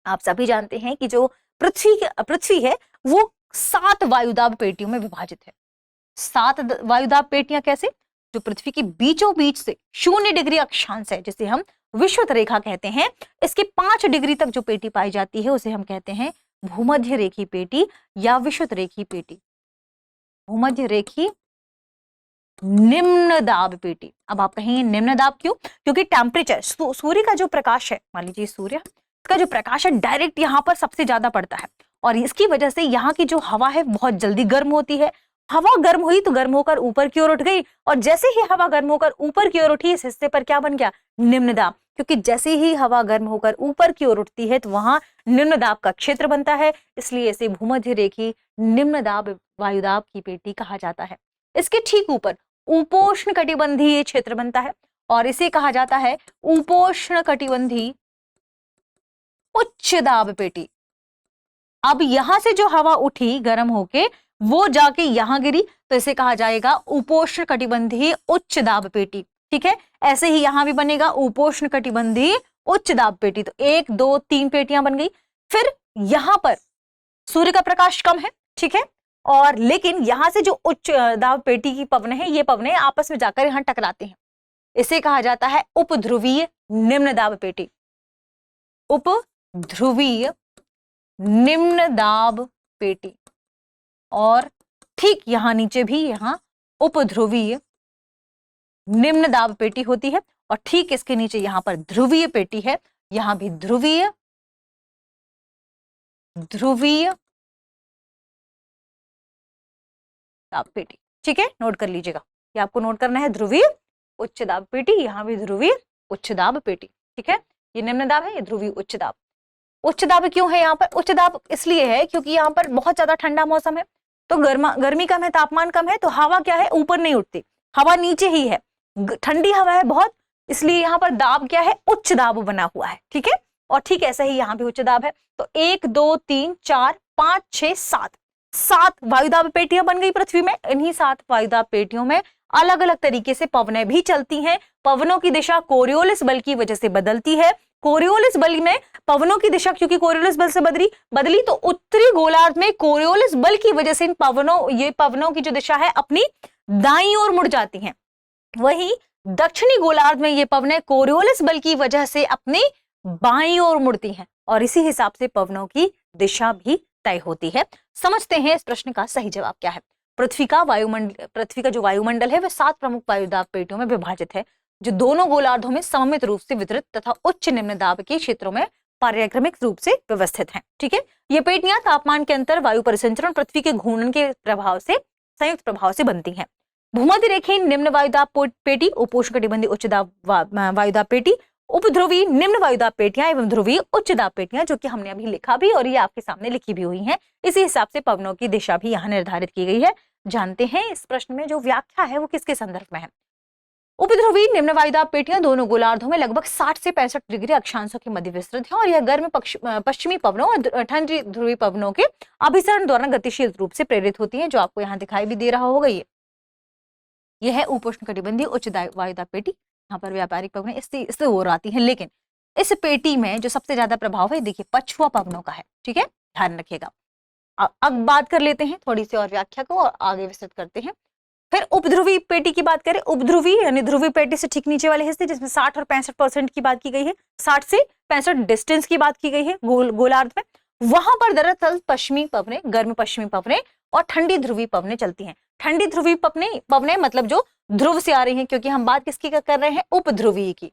आप सभी जानते हैं कि जो पृथ्वी है वो 7 वायुदाब पेटियों में विभाजित है। 7 वायुदाब पेटियां कैसे, जो पृथ्वी के बीचों बीच से 0 डिग्री अक्षांश है, जिसे हम विषुवत रेखा कहते हैं, इसके 5 डिग्री तक जो पेटी पाई जाती है उसे हम कहते हैं भूमध्य रेखी पेटी या विषुवत रेखी पेटी, भूमध्य रेखी निम्न दाब पेटी। अब आप कहेंगे निम्न दाब क्यों, क्योंकि टेम्परेचर सूर्य का जो प्रकाश है, मान लीजिए सूर्य का जो प्रकाश है डायरेक्ट यहाँ पर सबसे ज्यादा पड़ता है और इसकी वजह से यहाँ की जो हवा है बहुत जल्दी गर्म होती है। हवा गर्म हुई तो गर्म होकर ऊपर की ओर उठ गई और जैसे ही हवा गर्म होकर ऊपर की ओर उठी इस हिस्से पर क्या बन गया, निम्न दाब, क्योंकि जैसे ही हवा गर्म होकर ऊपर की ओर उठती है तो वहां निम्न दाब का क्षेत्र बनता है, इसलिए इसे भूमध्य रेखी निम्न दाब वायुदाब की पेटी कहा जाता है। इसके ठीक ऊपर उपोष्ण कटिबंधीय क्षेत्र बनता है और इसे कहा जाता है उपोष्ण कटिबंधी उच्च दाब पेटी। अब यहां से जो हवा उठी गर्म होके वो जाके यहां गिरी तो इसे कहा जाएगा उपोष्ण कटिबंधीय उच्च दाब पेटी। ठीक है, ऐसे ही यहां भी बनेगा उपोष्ण कटिबंधीय उच्च दाब पेटी। तो 1 2 3 पेटियां बन गई। फिर यहां पर सूर्य का प्रकाश कम है, ठीक है, और लेकिन यहां से जो उच्च दाब पेटी की पवनें हैं ये पवनें आपस में जाकर यहां टकराते हैं, इसे कहा जाता है उपध्रुवीय निम्न दाब पेटी, उपध्रुवीय निम्न दाब पेटी। और ठीक यहां नीचे भी यहां उपध्रुवीय निम्न दाब पेटी होती है और ठीक इसके नीचे यहां पर ध्रुवीय पेटी है, यहां भी ध्रुवीय दाब पेटी। ठीक है, नोट कर लीजिएगा, ये आपको नोट करना है, ध्रुवीय उच्च दाब पेटी, यहां भी ध्रुवीय उच्च दाब पेटी। ठीक है, ये निम्न दाब है, ये ध्रुवीय उच्च दाब। उच्च दाब क्यों है यहाँ पर, उच्च दाब इसलिए है क्योंकि यहाँ पर बहुत ज्यादा ठंडा मौसम है, तो गर्मी कम है, तापमान कम है, तो हवा क्या है ऊपर नहीं उठती, हवा नीचे ही है, ठंडी हवा है बहुत, इसलिए यहाँ पर दाब क्या है, उच्च दाब बना हुआ है। ठीक है, और ठीक ऐसा ही यहाँ भी उच्च दाब है। तो 1 2 3 4 5 6 7 वायुदाब पेटियां बन गई पृथ्वी में। इन्हीं 7 वायुदाब पेटियों में अलग अलग तरीके से पवनें भी चलती हैं। पवनों की दिशा कोरियोलिस बल की वजह से बदलती है। कोरियोलिस बल में पवनों की दिशा क्योंकि कोरियोलिस बल से बदली तो उत्तरी गोलार्ध में कोरियोलिस बल की वजह से इन पवनों की जो दिशा है अपनी दाईं ओर मुड़ जाती हैं। वहीं दक्षिणी गोलार्ध में ये पवनें कोरियोलिस बल की वजह से अपनी बाईं ओर मुड़ती हैं और इसी हिसाब से पवनों की दिशा भी तय होती है। समझते हैं इस प्रश्न का सही जवाब क्या है। पृथ्वी का जो वायुमंडल है वह 7 प्रमुख वायुदाब पेटियों में विभाजित है, जो दोनों गोलार्धों में सममित रूप से वितरित तथा उच्च निम्न दाब के क्षेत्रों में पार्याक्रमिक रूप से व्यवस्थित हैं। ठीक है, ये पेटियां तापमान के अंतर, वायु परिसंचरण, पृथ्वी के घूर्णन के प्रभाव से संयुक्त प्रभाव से बनती हैं। भूमध्य रेखीय निम्न वायुदाब पेटी, उपोष्ण कटिबंधीय उच्च दाब वायुदाब पेटी, उपध्रुवीय निम्न वायुदाब पेटियां एवं ध्रुवीय उच्च दाब पेटियां, जो कि हमने अभी लिखा भी और ये आपके सामने लिखी भी हुई हैं। इसी हिसाब से पवनों की दिशा भी यहाँ निर्धारित की गई है। जानते हैं इस प्रश्न में जो व्याख्या है वो किसके संदर्भ में है। उपध्रुवीय निम्न वायुदाब पेटियां दोनों गोलार्धों में लगभग 60 से 65 डिग्री अक्षांशों के मध्य विस्तृत है और यह गर्म पश्चिमी पवनों और ठंडी ध्रुवीय पवनों के अभिसरण द्वारा गतिशील रूप से प्रेरित होती है, जो आपको यहाँ दिखाई भी दे रहा होगा। यह है उपोष्ण कटिबंधीय उच्च वायुदाब पेटी। यहाँ पर व्यापारिक पवनें इससे और आती हैं, लेकिन इस पेटी में जो सबसे ज्यादा प्रभाव है देखिए पछुआ पवनों का है। ठीक है, ध्यान रखिएगा। अब बात कर लेते हैं थोड़ी सी और व्याख्या को और आगे विस्तृत करते हैं। फिर उपध्रुवी पेटी की बात करें, उपध्रुवी यानी ध्रुवीय पेटी से ठीक नीचे वाले हिस्से जिसमें 60 और 65% की बात की गई है, 60 से 65 डिस्टेंस की बात की गई है गोलार्ध में, वहां पर दरअसल पश्चिमी पवने, गर्म पश्चिमी पवने और ठंडी ध्रुवीय पवने चलती हैं। ठंडी ध्रुवीय पवने मतलब जो ध्रुव से आ रही हैं, क्योंकि हम बात किसकी कर रहे हैं, उपध्रुवी की,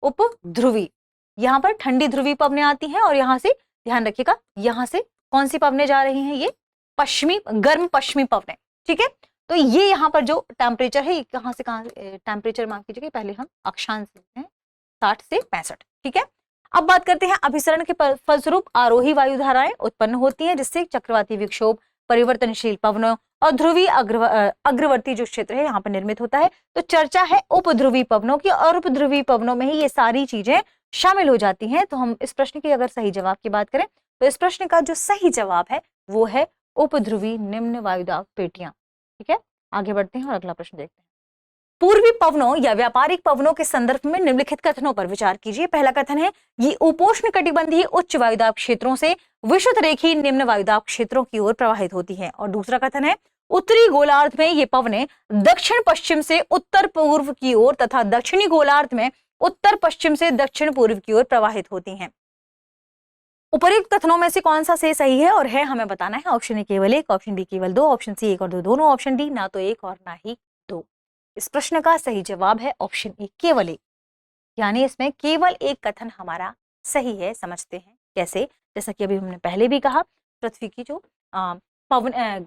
उपध्रुवी। यहाँ पर ठंडी ध्रुवीय पवने आती हैं और यहाँ से ध्यान रखिएगा, यहाँ से कौन सी पवने जा रही हैं, ये पश्चिमी, गर्म पश्चिमी पवने। ठीक है, तो ये यहाँ पर जो टेम्परेचर है, कहाँ से कहाँ टेम्परेचर माफ कीजिएगा, पहले हम अक्षांश लेते हैं 60 से 65। ठीक है, अब बात करते हैं अभिसरण के फलस्वरूप आरोही वायु धाराएं उत्पन्न होती हैं, जिससे चक्रवाती विक्षोभ, परिवर्तनशील पवनों और ध्रुवीय अग्रवर्ती जो क्षेत्र है यहाँ पर निर्मित होता है। तो चर्चा है उपध्रुवी पवनों की, और उपध्रुवी पवनों में ही ये सारी चीजें शामिल हो जाती हैं। तो हम इस प्रश्न की अगर सही जवाब की बात करें तो इस प्रश्न का जो सही जवाब है वो है उपध्रुवी निम्न वायुदाब पेटियां। ठीक है, आगे बढ़ते हैं और अगला प्रश्न देखते हैं। पूर्वी पवनों या व्यापारिक पवनों के संदर्भ में निम्नलिखित कथनों पर विचार कीजिए। पहला कथन है, ये उपोष्ण कटिबंधीय उच्च वायुदाब क्षेत्रों से विषुवत रेखीय निम्न वायुदाब क्षेत्रों की ओर प्रवाहित होती हैं। और दूसरा कथन है, उत्तरी गोलार्ध में ये पवनें दक्षिण पश्चिम से उत्तर पूर्व की ओर तथा दक्षिणी गोलार्ध में उत्तर पश्चिम से दक्षिण पूर्व की ओर प्रवाहित होती हैं। उपर्युक्त कथनों में से कौन सा से सही है और है हमें बताना है। ऑप्शन ए केवल एक, ऑप्शन बी केवल दो, ऑप्शन सी एक और दो दोनों, ऑप्शन डी ना तो एक और ना ही दो। इस प्रश्न का सही जवाब है ऑप्शन ए केवल एक, यानी इसमें केवल एक कथन हमारा सही है। समझते हैं कैसे, जैसा कि अभी हमने पहले भी कहा, पृथ्वी की जो पवन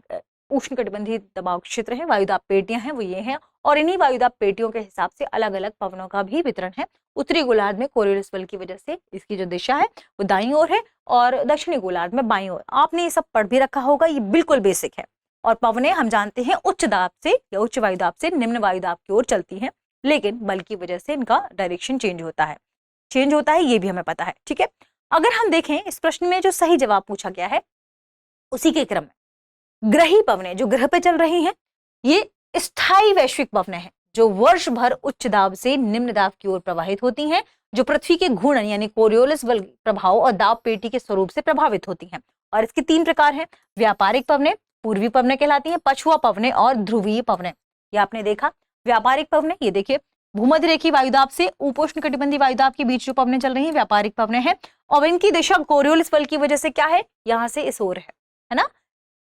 उष्णकटिबंधीय दबाव क्षेत्र है, वायुदाब पेटियां हैं, वो ये हैं, और इन्हीं वायुदाब पेटियों के हिसाब से अलग अलग पवनों का भी वितरण है। उत्तरी गोलार्ध में कोरियोलिस बल की वजह से इसकी जो दिशा है वो दाईं ओर है और दक्षिणी गोलार्ध में बाईं ओर। आपने ये सब पढ़ भी रखा होगा, ये बिल्कुल बेसिक है। और पवनें हम जानते हैं उच्च दाब से या उच्च वायुदाब से निम्न वायुदाब की ओर चलती हैं, लेकिन बल की वजह से इनका डायरेक्शन चेंज होता है, ये भी हमें पता है। ठीक है, अगर हम देखें इस प्रश्न में जो सही जवाब पूछा गया है उसी के क्रम में ग्रही पवनें जो ग्रह पे चल रही हैं, ये स्थायी वैश्विक पवनें हैं जो वर्ष भर उच्च दाब से निम्न दाब की ओर प्रवाहित होती हैं, जो पृथ्वी के घूर्णन यानी कोरियोलिस बल प्रभाव और दाब पेटी के स्वरूप से प्रभावित होती हैं। और इसके तीन प्रकार हैं, व्यापारिक पवनें, पूर्वी पवनें कहलाती हैं, पछुआ पवनें और ध्रुवीय पवनें। ये आपने देखा, व्यापारिक पवनें, ये देखिए भूमध्य रेखीय वायुदाब से उपोष्ण कटिबंधीय वायुदाब के बीच जो पवनें चल रही हैं व्यापारिक पवनें हैं, और इनकी दिशा कोरियोलिस बल की वजह से क्या है, यहाँ से इस ओर है ना,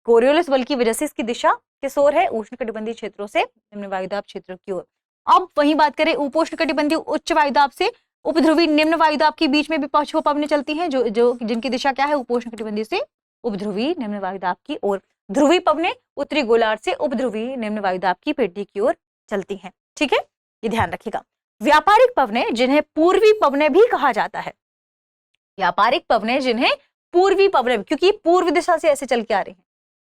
कोरियोलिस बल की वजह से इसकी दिशा किस ओर है, उष्ण कटिबंधीय क्षेत्रों से निम्न वायुदाब क्षेत्रों की ओर। अब वही बात करें उपोष्ण कटिबंधीय उच्च वायुदाब से उपध्रुवी निम्न वायुदाब के बीच में भी पछुआ पवनें चलती हैं जो जिनकी दिशा क्या है, उपोष्ण कटिबंधीय से उपध्रुवी निम्न वायुदाब की ओर। ध्रुवीय पवनें उत्तरी गोलार्ध से उपध्रुवी निम्न वायुदाब की पेटी की ओर चलती हैं। ठीक है, ये ध्यान रखिएगा। व्यापारिक पवनें जिन्हें पूर्वी पवनें भी कहा जाता है, व्यापारिक पवनें जिन्हें पूर्वी पवनें, क्योंकि पूर्व दिशा से ऐसे चल के आ रही हैं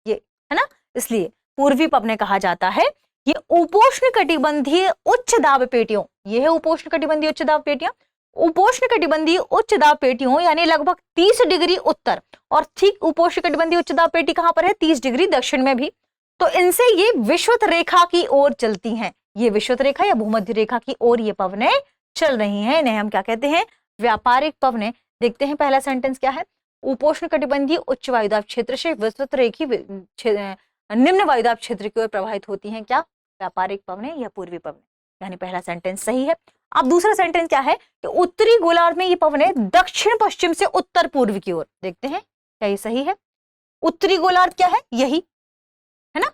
ये, है ना, इसलिए पूर्वी पवनें कहा जाता है। ये उपोष्ण कटिबंधीय उच्च दाब पेटियों, ये है उपोष्ण कटिबंधीय उच्च दाब पेटियां, उपोष्ण कटिबंधीय उच्च दाब पेटियों यानी लगभग 30 डिग्री उत्तर, और ठीक उपोष्ण कटिबंधीय उच्च दाब पेटी कहां पर है, 30 डिग्री दक्षिण में भी। तो इनसे ये विषुवत रेखा की ओर चलती हैं, ये विषुवत रेखा या भूमध्य रेखा की ओर ये पवनें चल रही हैं, इन्हें हम क्या कहते हैं, व्यापारिक पवनें। देखते हैं पहला सेंटेंस क्या है, उपोष्ण कटिबंधीय उच्च वायुदाब क्षेत्र से विषुवत रेखीय निम्न वायुदाब क्षेत्र की ओर प्रवाहित होती हैं, क्या, व्यापारिक पवनें या पूर्वी पवनें, यानी पहला सेंटेंस सही है। अब दूसरा सेंटेंस क्या है कि उत्तरी गोलार्ध में ये पवनें दक्षिण पश्चिम से उत्तर पूर्व की ओर, देखते हैं क्या ये सही है। उत्तरी गोलार्ध क्या है, यही है ना,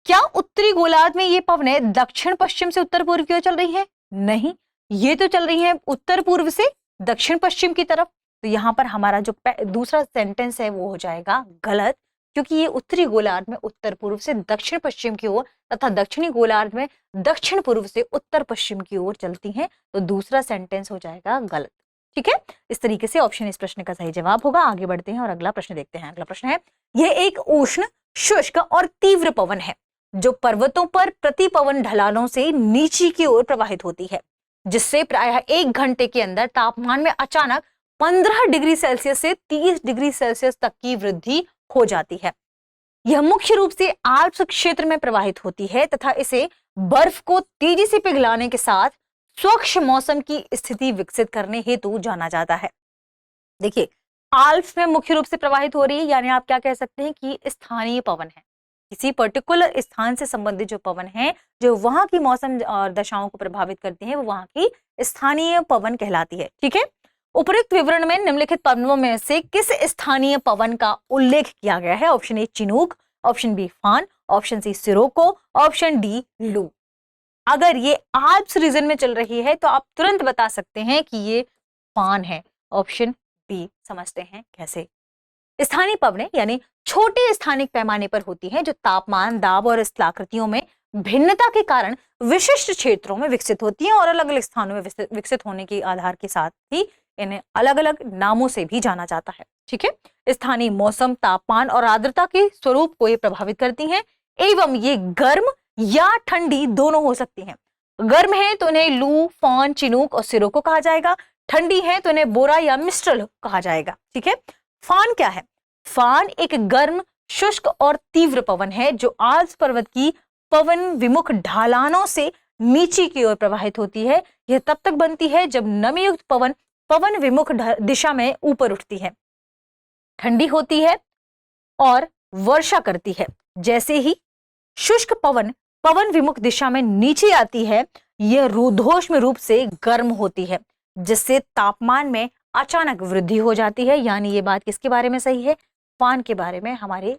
क्या उत्तरी गोलार्ध में ये पवनें दक्षिण पश्चिम से उत्तर पूर्व की ओर चल रही हैं, नहीं, ये तो चल रही हैं उत्तर पूर्व से दक्षिण पश्चिम की तरफ। तो यहाँ पर हमारा जो दूसरा सेंटेंस है वो हो जाएगा गलत, क्योंकि ये उत्तरी गोलार्ध में उत्तर पूर्व से दक्षिण पश्चिम की ओर तथा दक्षिणी गोलार्ध में दक्षिण पूर्व से उत्तर पश्चिम की ओर चलती हैं, तो दूसरा सेंटेंस हो जाएगा गलत। ठीक है, इस तरीके से ऑप्शन इस प्रश्न का सही जवाब होगा। आगे बढ़ते हैं और अगला प्रश्न देखते हैं। अगला प्रश्न है, यह एक उष्ण, शुष्क और तीव्र पवन है जो पर्वतों पर प्रति पवन ढलानों से नीचे की ओर प्रवाहित होती है, जिससे प्रायः 1 घंटे के अंदर तापमान में अचानक 15 डिग्री सेल्सियस से 30 डिग्री सेल्सियस तक की वृद्धि हो जाती है। यह मुख्य रूप से आल्प्स क्षेत्र में प्रवाहित होती है तथा इसे बर्फ को तेजी से पिघलाने के साथ स्वच्छ मौसम की स्थिति विकसित करने हेतु जाना जाता है। देखिए, आल्प्स में मुख्य रूप से प्रवाहित हो रही है, यानी आप क्या कह सकते हैं कि स्थानीय पवन है। किसी पर्टिकुलर स्थान से संबंधित जो पवन है, जो वहां की मौसम और दशाओं को प्रभावित करती है, वो वहां की स्थानीय पवन कहलाती है। ठीक है, उपरोक्त विवरण में निम्नलिखित पवनों में से किस स्थानीय पवन का उल्लेख किया गया है? Option A chinook, option B foehn, option C sirocco, option D loo. अगर ये आल्प्स रीजन में चल रही है तो आप तुरंत बता सकते हैं कि ये फान है। Option B. समझते हैं कैसे। स्थानीय पवनें यानी छोटे स्थानिक पैमाने पर होती हैं, जो तापमान, दाब और स्थलाकृतियों में भिन्नता के कारण विशिष्ट क्षेत्रों में विकसित होती हैं और अलग अलग स्थानों में विकसित होने के आधार के साथ ही इन्हें अलग अलग नामों से भी जाना जाता है। ठीक है, स्थानीय मौसम, तापमान और आर्द्रता के स्वरूप को ये प्रभावित करती हैं एवं ये गर्म या ठंडी दोनों हो सकती हैं। गर्म है तो इन्हें लू, फान, चिनूक और सिरोको कहा जाएगा। ठंडी है तो इन्हें बोरा या मिस्ट्रल कहा जाएगा। ठीक है, फान क्या है? फान एक गर्म, शुष्क और तीव्र पवन है जो आल्प्स पर्वत की पवन विमुख ढलानों से नीचे की ओर प्रवाहित होती है। यह तब तक बनती है जब नमीयुक्त पवन विमुख दिशा में ऊपर उठती है, ठंडी होती है और वर्षा करती है। जैसे ही शुष्क पवन विमुख दिशा में नीचे आती है, यह रुद्धोष्म रूप से गर्म होती है, जिससे तापमान में अचानक वृद्धि हो जाती है। यानी ये बात किसके बारे में सही है? फान के बारे में हमारे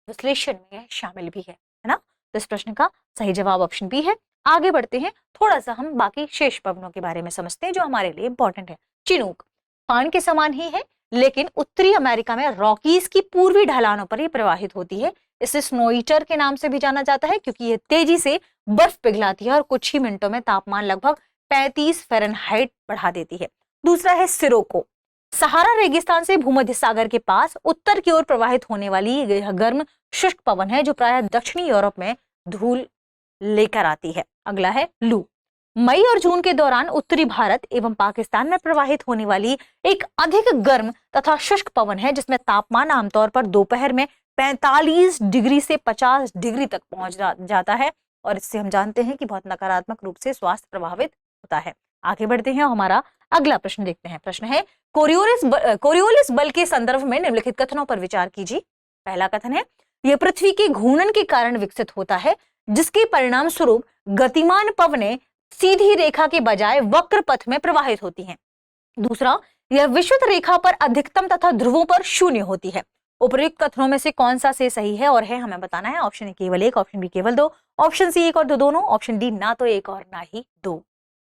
विश्लेषण में शामिल भी है ना। तो इस प्रश्न का सही जवाब ऑप्शन बी है। आगे बढ़ते हैं, थोड़ा सा हम बाकी शेष पवनों के बारे में समझते हैं जो हमारे लिए इंपॉर्टेंट है। चिनूक फान के समान ही है, लेकिन उत्तरी अमेरिका में रॉकीज की पूर्वी ढलानों पर ही प्रवाहित होती है। इसे स्नो ईटर के नाम से भी जाना जाता है, क्योंकि ये तेजी से बर्फ पिघलाती है और कुछ ही मिनटों में तापमान लगभग 35 फ़ारेनहाइट बढ़ा देती है। दूसरा है सिरोको। सहारा रेगिस्तान से भूमध्य सागर के पास उत्तर की ओर प्रवाहित होने वाली यह गर्म शुष्क पवन है, जो प्रायः दक्षिणी यूरोप में धूल लेकर आती है। अगला है लू। मई और जून के दौरान उत्तरी भारत एवं पाकिस्तान में प्रवाहित होने वाली एक अधिक गर्म तथा शुष्क पवन है, जिसमें तापमान आमतौर पर दोपहर में 45 डिग्री से 50 डिग्री तक पहुंच जाता है और इससे हम जानते हैं कि बहुत नकारात्मक रूप से स्वास्थ्य प्रभावित होता है। आगे बढ़ते हैं, हमारा अगला प्रश्न देखते हैं। प्रश्न है कोरियोलिस बल के संदर्भ में निम्नलिखित कथनों पर विचार कीजिए। पहला कथन है, यह पृथ्वी के घूर्णन के कारण विकसित होता है, जिसके परिणाम स्वरूप गतिमान पवनें सीधी रेखा के बजाय वक्र पथ में प्रवाहित होती हैं। दूसरा, यह विषुवत रेखा पर अधिकतम तथा ध्रुवों पर शून्य होती है। उपर्युक्त कथनों में से कौन सा से सही है और है हमें बताना है। ऑप्शन ए केवल एक, ऑप्शन बी केवल दो, ऑप्शन सी एक और दो दोनों, ऑप्शन डी ना तो एक और ना ही दो।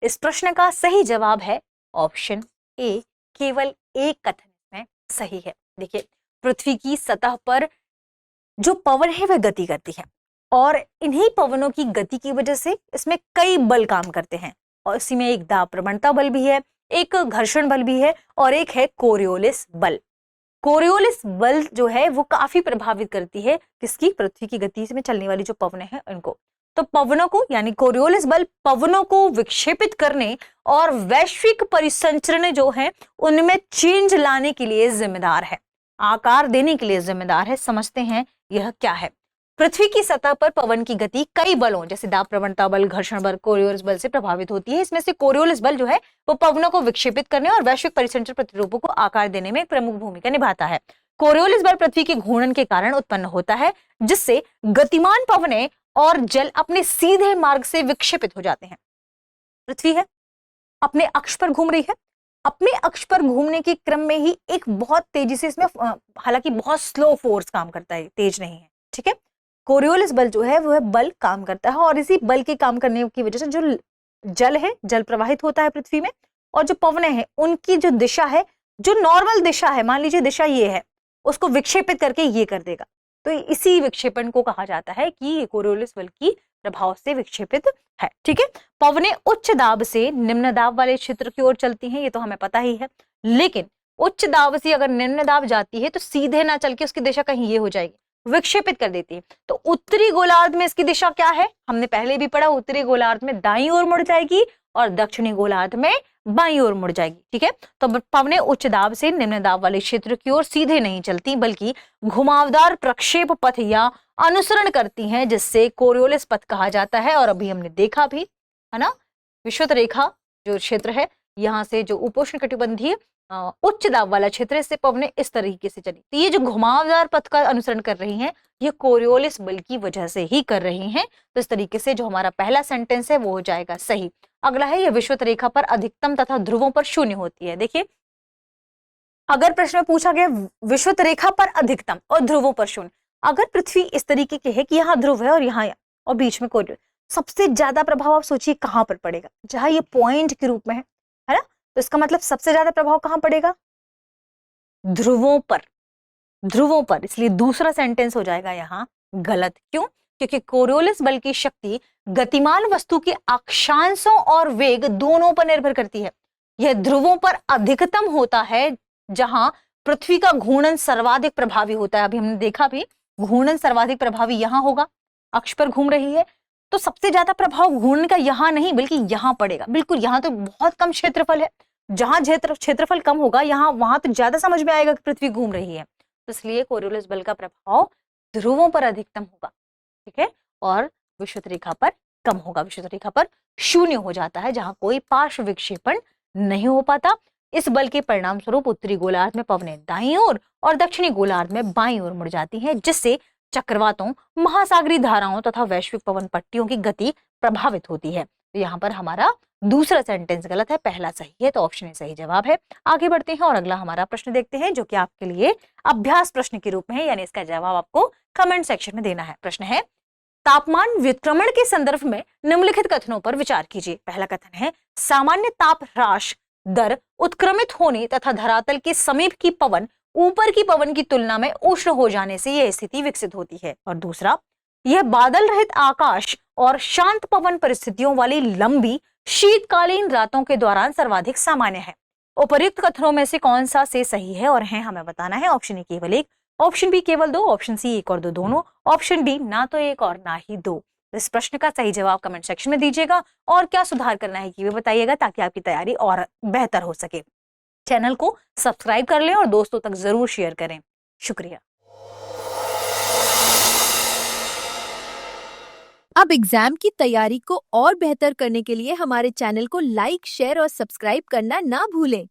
इस प्रश्न का सही जवाब है ऑप्शन ए, केवल एक कथन में सही है। देखिए, पृथ्वी की सतह पर जो पवन है वह गति करती है और इन्हीं पवनों की गति की वजह से इसमें कई बल काम करते हैं और इसी में एक दाब प्रवणता बल भी है, एक घर्षण बल भी है और एक है कोरियोलिस बल। कोरियोलिस बल जो है वो काफी प्रभावित करती है किसकी? पृथ्वी की गति में चलने वाली जो पवनें हैं उनको। तो पवनों को यानी कोरियोलिस बल पवनों को विक्षेपित करने और वैश्विक परिसंचरण जो है उनमें चेंज लाने के लिए जिम्मेदार है, आकार देने के लिए जिम्मेदार है। समझते हैं यह क्या है। पृथ्वी की सतह पर पवन की गति कई बलों जैसे दाब प्रवणता बल, घर्षण बल, कोरियोलिस बल से प्रभावित होती है। इसमें से कोरियोलिस बल जो है वो पवनों को विक्षेपित करने और वैश्विक परिसंचरण प्रतिरूपों को आकार देने में एक प्रमुख भूमिका निभाता है। कोरियोलिस बल पृथ्वी के घूर्णन के कारण उत्पन्न होता है, जिससे गतिमान पवनें और जल अपने सीधे मार्ग से विक्षेपित हो जाते हैं। पृथ्वी है, अपने अक्ष पर घूम रही है, अपने अक्ष पर घूमने के क्रम में ही एक बहुत तेजी से इसमें हालांकि बहुत स्लो फोर्स काम करता है, तेज नहीं है। ठीक है, कोरियोलिस बल जो है वह बल काम करता है और इसी बल के काम करने की वजह से जो जल है, जल प्रवाहित होता है पृथ्वी में और जो पवनें हैं उनकी जो दिशा है, जो नॉर्मल दिशा है, मान लीजिए दिशा ये है, उसको विक्षेपित करके ये कर देगा। तो इसी विक्षेपण को कहा जाता है कि कोरियोलिस बल की प्रभाव से विक्षेपित है। ठीक है, पवनें उच्च दाब से निम्न दाब वाले क्षेत्र की ओर चलती हैं, ये तो हमें पता ही है, लेकिन उच्च दाब से अगर निम्न दाब जाती है तो सीधे ना चल के उसकी दिशा कहीं ये हो जाएगी, विक्षेपित कर देती है। तो उत्तरी गोलार्ध में इसकी दिशा क्या है? हमने पहले भी पढ़ा, उत्तरी गोलार्ध में दाईं ओर मुड़ जाएगी और दक्षिणी गोलार्ध में बाईं ओर मुड़ जाएगी। ठीक है, तो पवनें उच्च दाब से निम्न दाब वाले क्षेत्र की ओर सीधे नहीं चलती, बल्कि घुमावदार प्रक्षेप पथ या अनुसरण करती हैं, जिससे कोरियोलिस पथ कहा जाता है। और अभी हमने देखा भी है ना, विषुवत रेखा जो क्षेत्र है, यहाँ से जो उपोष्ण कटिबंधीय उच्च दाब वाला क्षेत्र, इससे पवनें इस तरीके से चली। तो ये जो घुमावदार पथ का अनुसरण कर रही हैं, ये कोरियोलिस बल की वजह से ही कर रही हैं। तो इस तरीके से जो हमारा पहला सेंटेंस है वो हो जाएगा सही। अगला है, ये विषुवत रेखा पर अधिकतम तथा ध्रुवों पर शून्य होती है। देखिए, अगर प्रश्न में पूछा गया विषुवत रेखा पर अधिकतम और ध्रुवों पर शून्य, अगर पृथ्वी इस तरीके की है कि यहाँ ध्रुव है और यहाँ और बीच में कोरियोलिस, सबसे ज्यादा प्रभाव आप सोचिए कहां पर पड़ेगा, जहां ये पॉइंट के रूप में है ना। तो इसका मतलब सबसे ज्यादा प्रभाव कहां पड़ेगा, ध्रुवों पर, ध्रुवों पर। इसलिए दूसरा सेंटेंस हो जाएगा यहाँ गलत। क्यों? क्योंकि कोरियोलिस बल की शक्ति गतिमान वस्तु के अक्षांशों और वेग दोनों पर निर्भर करती है। यह ध्रुवों पर अधिकतम होता है, जहां पृथ्वी का घूर्णन सर्वाधिक प्रभावी होता है। अभी हमने देखा भी, घूर्णन सर्वाधिक प्रभावी यहां होगा, अक्ष पर घूम रही है, तो सबसे ज्यादा प्रभाव घूर्णन का यहां नहीं बल्कि यहां पड़ेगा। बिल्कुल, यहां तो बहुत कम क्षेत्रफल है, जहां क्षेत्रफल कम होगा यहां वहां तो ज्यादा समझ में आएगा कि पृथ्वी घूम रही है। तो इसलिए कोरियोलिस बल का प्रभाव ध्रुवों पर अधिकतम होगा, ठीक है, और विषुवत रेखा पर कम होगा। विषुवत रेखा पर शून्य हो जाता है, जहां कोई पार्श्व विक्षेपण नहीं हो पाता। इस बल के परिणाम स्वरूप उत्तरी गोलार्ध में पवनें दाईं ओर और दक्षिणी गोलार्ध में बाईं ओर मुड़ जाती हैं, जिससे चक्रवातों, महासागरीय धाराओं तथा वैश्विक पवन पट्टियों की गति प्रभावित होती है। तो यहाँ पर हमारा दूसरा सेंटेंस गलत है, पहला सही है, तो ऑप्शन ए सही जवाब है। आगे बढ़ते हैं और अगला हमारा प्रश्न देखते हैं, जो कि आपके लिए अभ्यास प्रश्न के रूप में है, यानी इसका जवाब आपको कमेंट सेक्शन में देना है। प्रश्न है, तापमान व्युत्क्रमण के संदर्भ में निम्नलिखित कथनों पर विचार कीजिए। पहला कथन है, सामान्य ताप ह्रास दर उत्क्रमित होने तथा धरातल के समीप की पवन ऊपर की पवन की तुलना में उष्ण हो जाने से यह स्थिति विकसित होती है। और दूसरा, यह बादल रहित आकाश और शांत पवन परिस्थितियों वाली लंबी शीतकालीन रातों के दौरान सर्वाधिक सामान्य है। उपर्युक्त कथनों में से कौन सा से सही है और है हमें बताना है। ऑप्शन ए केवल एक, ऑप्शन बी केवल दो, ऑप्शन सी एक और दो दोनों, ऑप्शन डी ना तो एक और ना ही दो। इस प्रश्न का सही जवाब कमेंट सेक्शन में दीजिएगा और क्या सुधार करना है ये भी बताइएगा, ताकि आपकी तैयारी और बेहतर हो सके। चैनल को सब्सक्राइब कर लें और दोस्तों तक जरूर शेयर करें। शुक्रिया। अब एग्जाम की तैयारी को और बेहतर करने के लिए हमारे चैनल को लाइक, शेयर और सब्सक्राइब करना ना भूलें।